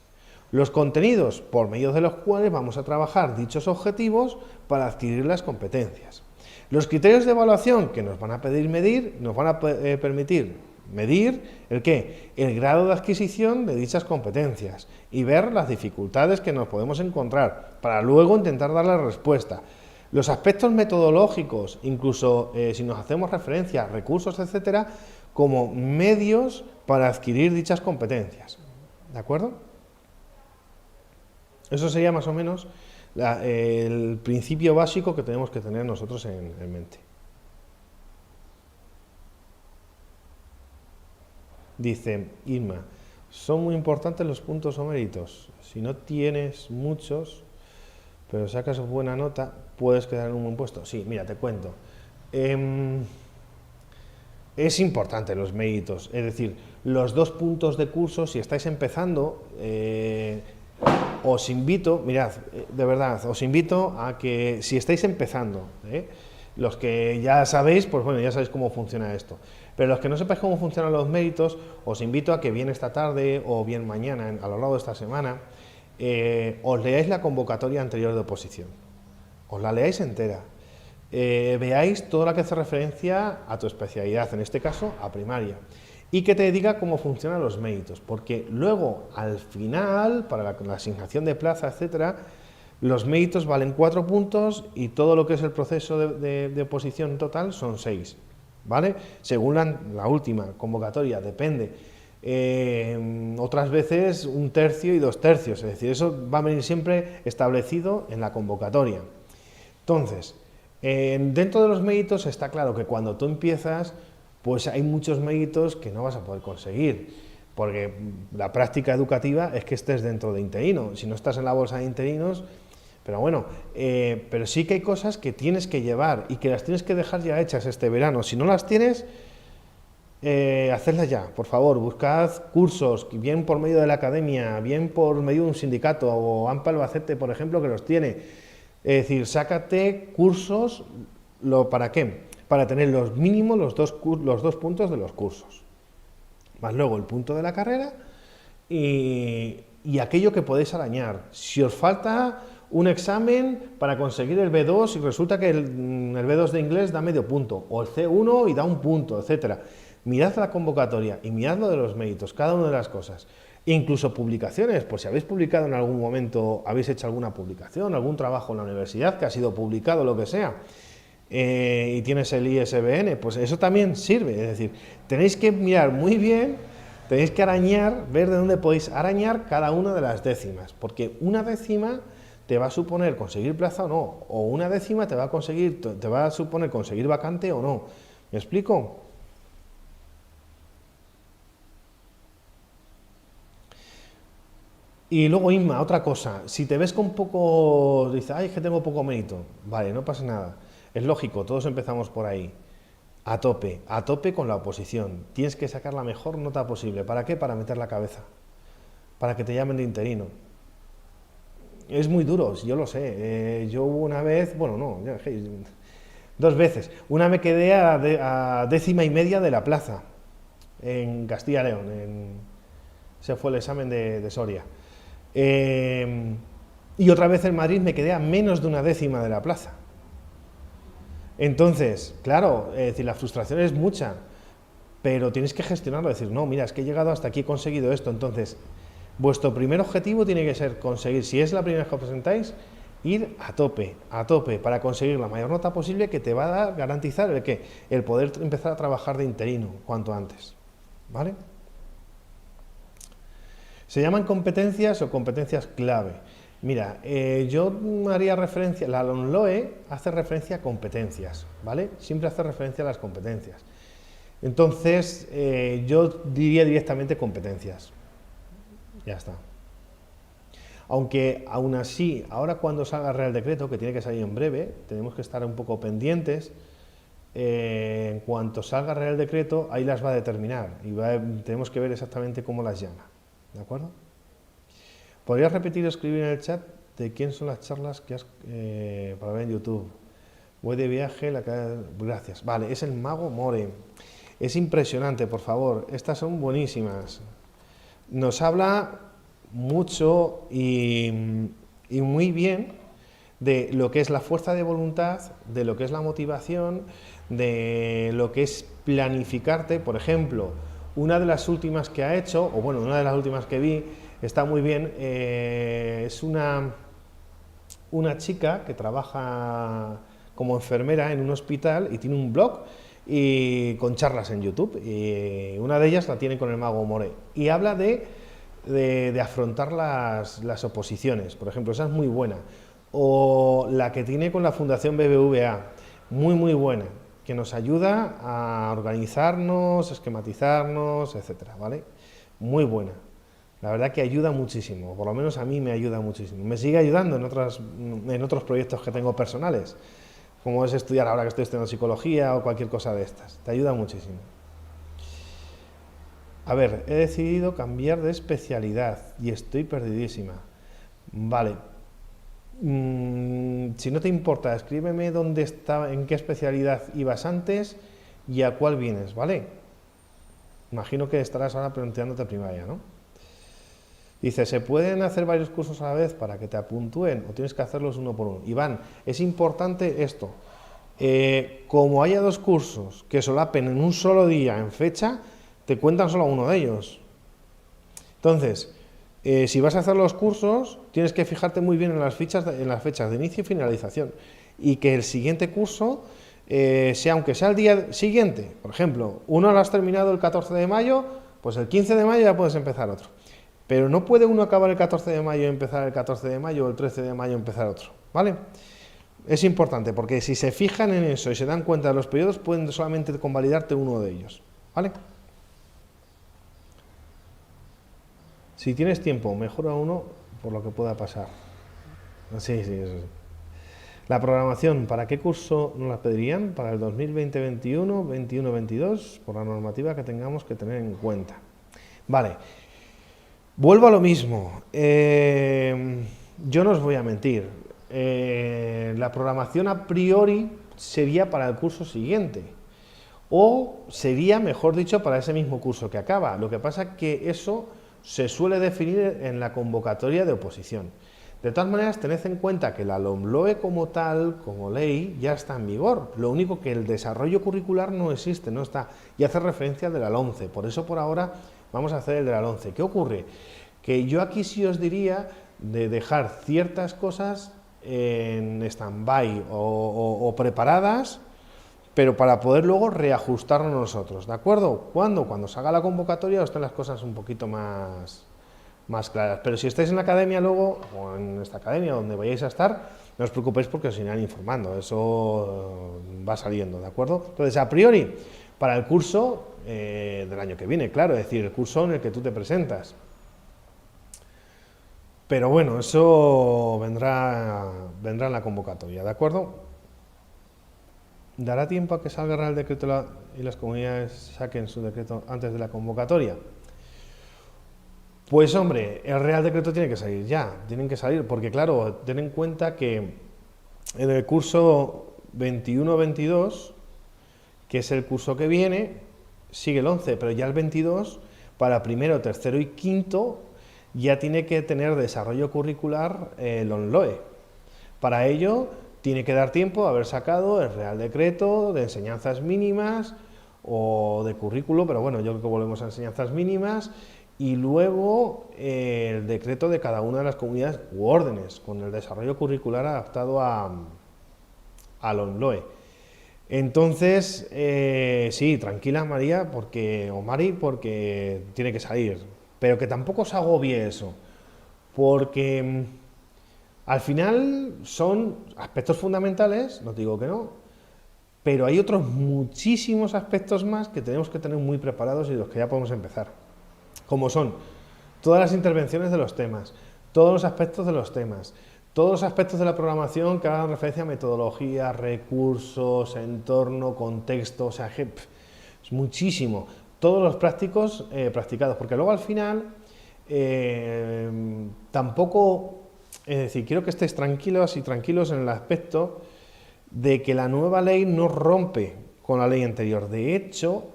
Los contenidos por medio de los cuales vamos a trabajar dichos objetivos para adquirir las competencias. Los criterios de evaluación que nos van a nos van a permitir medir ¿el qué? El grado de adquisición de dichas competencias y ver las dificultades que nos podemos encontrar para luego intentar dar la respuesta. Los aspectos metodológicos, incluso si nos hacemos referencia a recursos, etcétera, como medios para adquirir dichas competencias. ¿De acuerdo? Eso sería más o menos el principio básico que tenemos que tener nosotros en mente. Dice Irma, son muy importantes los puntos o méritos. Si no tienes muchos, pero sacas buena nota, puedes quedar en un buen puesto. Sí, mira, te cuento. Es importante los méritos, es decir, los 2 puntos de curso, si estáis empezando, os invito, mirad, de verdad, os invito a que si estáis empezando, los que ya sabéis, pues bueno, ya sabéis cómo funciona esto, pero los que no sepáis cómo funcionan los méritos, os invito a que bien esta tarde o bien mañana, a lo largo de esta semana, os leáis la convocatoria anterior de oposición, os la leáis entera, veáis todo lo que hace referencia a tu especialidad, en este caso a primaria, y que te diga cómo funcionan los méritos, porque luego, al final, para la asignación de plaza, etcétera, los méritos valen 4 puntos y todo lo que es el proceso de oposición total son 6, ¿vale? Según la última convocatoria, depende. Otras veces 1/3 y 2/3, es decir, eso va a venir siempre establecido en la convocatoria. Entonces, dentro de los méritos está claro que cuando tú empiezas, pues hay muchos méritos que no vas a poder conseguir, porque la práctica educativa es que estés dentro de interino, si no estás en la bolsa de interinos, pero bueno, pero sí que hay cosas que tienes que llevar y que las tienes que dejar ya hechas este verano. Si no las tienes, hacedlas ya, por favor, buscad cursos, bien por medio de la academia, bien por medio de un sindicato, o AMPA Albacete, por ejemplo, que los tiene. Es decir, sácate cursos, ¿para qué? Para tener los mínimos los dos puntos de los cursos, más luego el punto de la carrera y aquello que podéis arañar. Si os falta un examen para conseguir el B2 y resulta que el B2 de inglés da medio punto, o el C1 y da un punto, etcétera. Mirad la convocatoria y mirad lo de los méritos, cada una de las cosas. Incluso publicaciones, por si habéis publicado en algún momento, habéis hecho alguna publicación, algún trabajo en la universidad que ha sido publicado, lo que sea, y tienes el ISBN, pues eso también sirve. Es decir, tenéis que mirar muy bien, tenéis que arañar, ver de dónde podéis arañar cada una de las décimas, porque una décima te va a suponer conseguir plaza o no, o una décima te va a suponer conseguir vacante o no. ¿Me explico? Y luego, Inma, otra cosa, si te ves con poco, dices, ay, es que tengo poco mérito, vale, no pasa nada, es lógico, todos empezamos por ahí, a tope con la oposición, tienes que sacar la mejor nota posible, ¿para qué? Para meter la cabeza, para que te llamen de interino. Es muy duro, yo lo sé, yo una vez, bueno, no, 2 veces, una me quedé a 10ª de la plaza, en Castilla y León, ese fue el examen de Soria. Y otra vez en Madrid me quedé a menos de 1/10 de la plaza. Entonces, claro, es decir, la frustración es mucha, pero tienes que gestionarlo, decir, no, mira, es que he llegado hasta aquí, he conseguido esto. Entonces, vuestro primer objetivo tiene que ser conseguir, si es la primera vez que os presentáis, ir a tope, para conseguir la mayor nota posible que te va a dar, garantizar el poder empezar a trabajar de interino cuanto antes, ¿vale? Se llaman competencias o competencias clave. Mira, yo haría referencia, la LOMLOE hace referencia a competencias, ¿vale? Siempre hace referencia a las competencias. Entonces, yo diría directamente competencias. Ya está. Aunque, aún así, ahora cuando salga el Real Decreto, que tiene que salir en breve, tenemos que estar un poco pendientes. En cuanto salga el Real Decreto, ahí las va a determinar y tenemos que ver exactamente cómo las llama. ¿De acuerdo? ¿Podrías repetir o escribir en el chat de quién son las charlas que has para ver en YouTube? Voy de viaje, gracias. Vale, es el Mago More. Es impresionante, por favor. Estas son buenísimas. Nos habla mucho y muy bien de lo que es la fuerza de voluntad, de lo que es la motivación, de lo que es planificarte. Por ejemplo, una de las últimas que ha hecho, o bueno, una de las últimas que vi, está muy bien, es una chica que trabaja como enfermera en un hospital y tiene un blog y con charlas en YouTube, y una de ellas la tiene con el Mago More, y habla de afrontar las oposiciones, por ejemplo, esa es muy buena, o la que tiene con la Fundación BBVA, muy buena, que nos ayuda a organizarnos, esquematizarnos, etcétera, ¿vale? Muy buena. La verdad que ayuda muchísimo, por lo menos a mí me ayuda muchísimo. Me sigue ayudando en otros proyectos que tengo personales, como es estudiar ahora que estoy estudiando psicología o cualquier cosa de estas. Te ayuda muchísimo. A ver, he decidido cambiar de especialidad y estoy perdidísima. Vale. Si no te importa, escríbeme dónde estaba, en qué especialidad ibas antes y a cuál vienes, ¿vale? Imagino que estarás ahora planteándote primaria, ¿no? Dice, ¿se pueden hacer varios cursos a la vez para que te apuntúen o tienes que hacerlos uno por uno? Iván, es importante esto. Como haya dos cursos que solapen en un solo día en fecha, te cuentan solo uno de ellos. Entonces, si vas a hacer los cursos, tienes que fijarte muy bien en las fechas de inicio y finalización. Y que el siguiente curso, aunque sea el día siguiente, por ejemplo, uno lo has terminado el 14 de mayo, pues el 15 de mayo ya puedes empezar otro. Pero no puede uno acabar el 14 de mayo y empezar el 14 de mayo o el 13 de mayo y empezar otro, ¿vale? Es importante porque si se fijan en eso y se dan cuenta de los periodos, pueden solamente convalidarte uno de ellos, ¿vale? Si tienes tiempo, mejora uno por lo que pueda pasar. Sí, eso sí. La programación, ¿para qué curso nos la pedirían? Para el 2020-21, 21-22, por la normativa que tengamos que tener en cuenta. Vale. Vuelvo a lo mismo. Yo no os voy a mentir. La programación a priori sería para el curso siguiente. O sería, mejor dicho, para ese mismo curso que acaba. Lo que pasa es que eso se suele definir en la convocatoria de oposición. De todas maneras, tened en cuenta que la LOMLOE como tal, como ley, ya está en vigor. Lo único que el desarrollo curricular no existe, no está, y hace referencia al de la LOMCE. Por eso, por ahora, vamos a hacer el de la LOMCE. ¿Qué ocurre? Que yo aquí sí os diría de dejar ciertas cosas en stand-by o preparadas, pero para poder luego reajustarnos nosotros, ¿de acuerdo? ¿Cuándo? Cuando salga la convocatoria estén las cosas un poquito más claras. Pero si estáis en la academia luego, o en esta academia donde vayáis a estar, no os preocupéis porque os irán informando, eso va saliendo, ¿de acuerdo? Entonces, a priori, para el curso del año que viene, claro, es decir, el curso en el que tú te presentas. Pero bueno, eso vendrá en la convocatoria, ¿de acuerdo? ¿Dará tiempo a que salga el Real Decreto y las comunidades saquen su decreto antes de la convocatoria? Pues hombre, el Real Decreto tiene que salir ya, tienen que salir, porque claro, ten en cuenta que en el curso 21-22, que es el curso que viene, sigue el 11, pero ya el 22, para primero, tercero y quinto, ya tiene que tener desarrollo curricular el ONLOE. Para ello, tiene que dar tiempo a haber sacado el Real Decreto de enseñanzas mínimas o de currículo, pero bueno, yo creo que volvemos a enseñanzas mínimas, y luego el decreto de cada una de las comunidades u órdenes, con el desarrollo curricular adaptado al ONLOE. Entonces, sí, tranquila María, o Mari, porque tiene que salir, pero que tampoco os agobie eso, porque al final son aspectos fundamentales, no digo que no, pero hay otros muchísimos aspectos más que tenemos que tener muy preparados y de los que ya podemos empezar, como son todas las intervenciones de los temas, todos los aspectos de los temas, todos los aspectos de la programación que hagan referencia a metodología, recursos, entorno, contexto, o sea, es muchísimo, todos los prácticos practicados, porque luego al final tampoco, es decir, quiero que estéis tranquilos y tranquilos en el aspecto de que la nueva ley no rompe con la ley anterior, de hecho,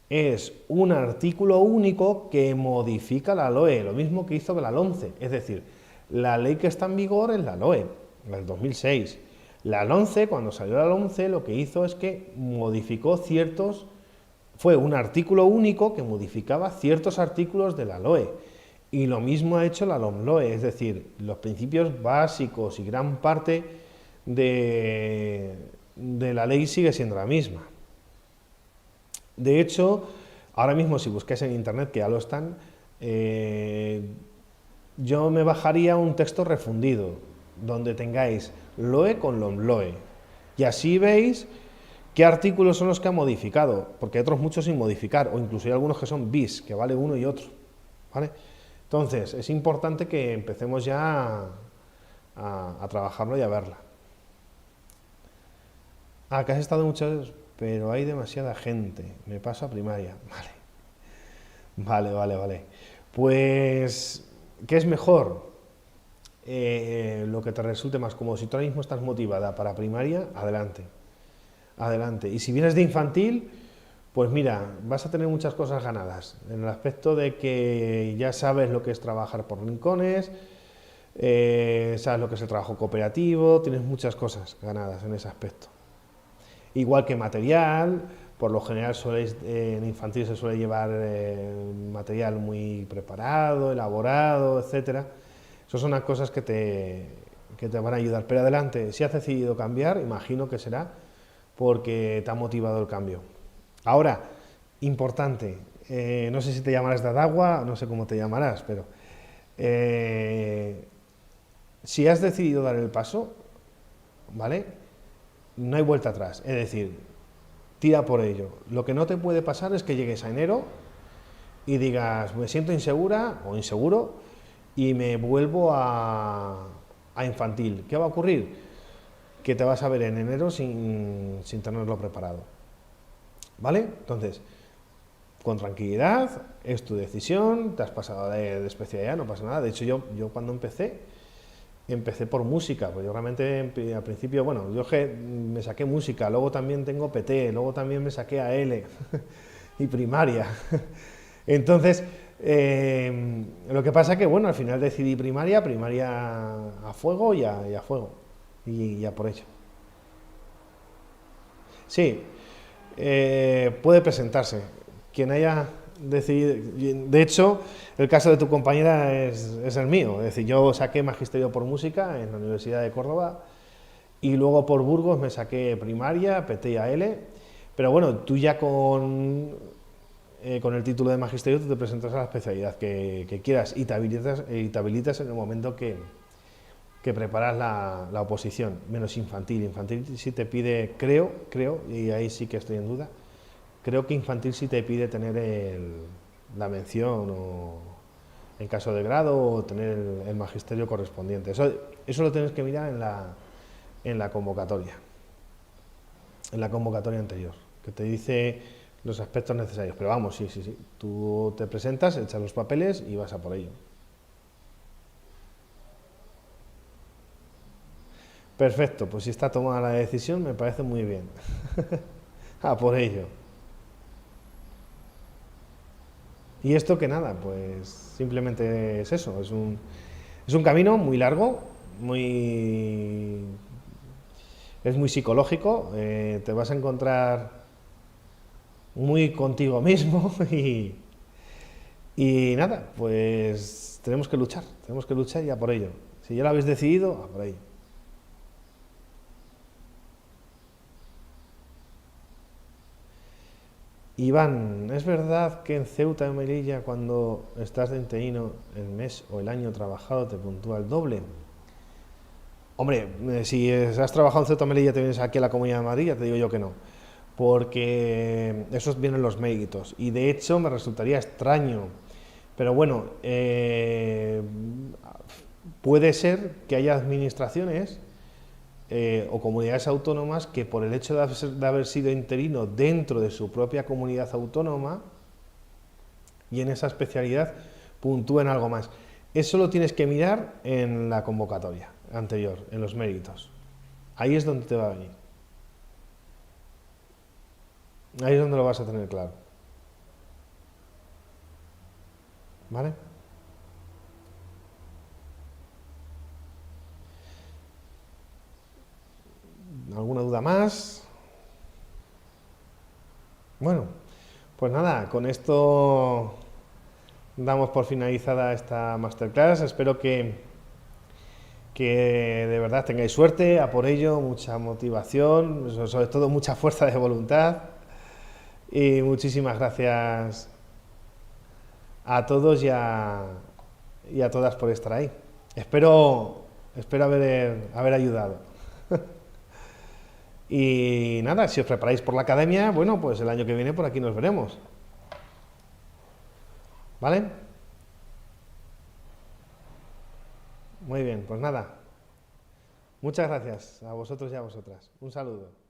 es un artículo único que modifica la LOE, lo mismo que hizo la LOMCE, es decir, la ley que está en vigor es la LOE, la del 2006. La LOMCE, cuando salió la LOMCE, lo que hizo es que modificó fue un artículo único que modificaba ciertos artículos de la LOE, y lo mismo ha hecho la LOMLOE, es decir, los principios básicos y gran parte de la ley sigue siendo la misma. De hecho, ahora mismo si buscáis en internet, que ya lo están, yo me bajaría un texto refundido, donde tengáis LOE con LOMLOE, y así veis qué artículos son los que ha modificado, porque hay otros muchos sin modificar, o incluso hay algunos que son bis, que vale uno y otro, ¿vale? Entonces, es importante que empecemos ya a trabajarlo y a verla. Que has estado muchas, pero hay demasiada gente, me paso a primaria. Vale. Pues, ¿qué es mejor? lo que te resulte más cómodo. Si tú ahora mismo estás motivada para primaria, adelante, adelante. Y si vienes de infantil, pues mira, vas a tener muchas cosas ganadas, en el aspecto de que ya sabes lo que es trabajar por rincones, sabes lo que es el trabajo cooperativo, tienes muchas cosas ganadas en ese aspecto. Igual que material, por lo general en infantil se suele llevar material muy preparado, elaborado, etcétera. Esas son las cosas que te van a ayudar. Pero adelante, si has decidido cambiar, imagino que será porque te ha motivado el cambio. Ahora, importante, no sé si te llamarás Dadagua, no sé cómo te llamarás, pero si has decidido dar el paso, ¿vale? No hay vuelta atrás, es decir, tira por ello. Lo que no te puede pasar es que llegues a enero y digas, me siento insegura o inseguro y me vuelvo a infantil. ¿Qué va a ocurrir? Que te vas a ver en enero sin tenerlo preparado. ¿Vale? Entonces, con tranquilidad, es tu decisión, te has pasado de especialidad, no pasa nada. De hecho, yo cuando empecé por música, pues yo realmente al principio, bueno, yo me saqué música, luego también tengo PT, luego también me saqué AL y primaria. Entonces, lo que pasa que, bueno, al final decidí primaria a fuego y a fuego, y ya por ello. Sí, puede presentarse. Quien haya decidido, de hecho, el caso de tu compañera es el mío. Es decir, yo saqué magisterio por música en la Universidad de Córdoba y luego por Burgos me saqué primaria, PT y AL. Pero bueno, tú ya con el título de magisterio tú te presentas a la especialidad que quieras y te habilitas en el momento que preparas la oposición, menos infantil. Infantil sí te pide, creo, y ahí sí que estoy en duda, creo que infantil sí te pide tener la mención o en caso de grado o tener el magisterio correspondiente. Eso lo tienes que mirar en la convocatoria anterior, que te dice los aspectos necesarios. Pero vamos, sí, tú te presentas, echas los papeles y vas a por ello. Perfecto, pues si está tomada la decisión me parece muy bien. A por ello. Y esto que nada, pues simplemente es eso, es un camino muy largo, es muy psicológico, te vas a encontrar muy contigo mismo y nada, pues tenemos que luchar ya por ello. Si ya lo habéis decidido, a por ello. Iván, ¿es verdad que en Ceuta y Melilla cuando estás de interino el mes o el año trabajado te puntúa el doble? Hombre, si has trabajado en Ceuta y Melilla y te vienes aquí a la Comunidad de Madrid, ya te digo yo que no, porque esos vienen los méritos y de hecho me resultaría extraño, pero bueno, puede ser que haya administraciones o comunidades autónomas que por el hecho de haber sido interino dentro de su propia comunidad autónoma y en esa especialidad puntúen algo más. Eso lo tienes que mirar en la convocatoria anterior, en los méritos. Ahí es donde te va a venir. Ahí es donde lo vas a tener claro. ¿Vale? ¿Alguna duda más? Bueno, pues nada, con esto damos por finalizada esta masterclass. Espero que de verdad tengáis suerte, a por ello, mucha motivación, sobre todo mucha fuerza de voluntad. Y muchísimas gracias a todos y a todas por estar ahí. Espero haber ayudado. Y nada, si os preparáis por la academia, bueno, pues el año que viene por aquí nos veremos. ¿Vale? Muy bien, pues nada. Muchas gracias a vosotros y a vosotras. Un saludo.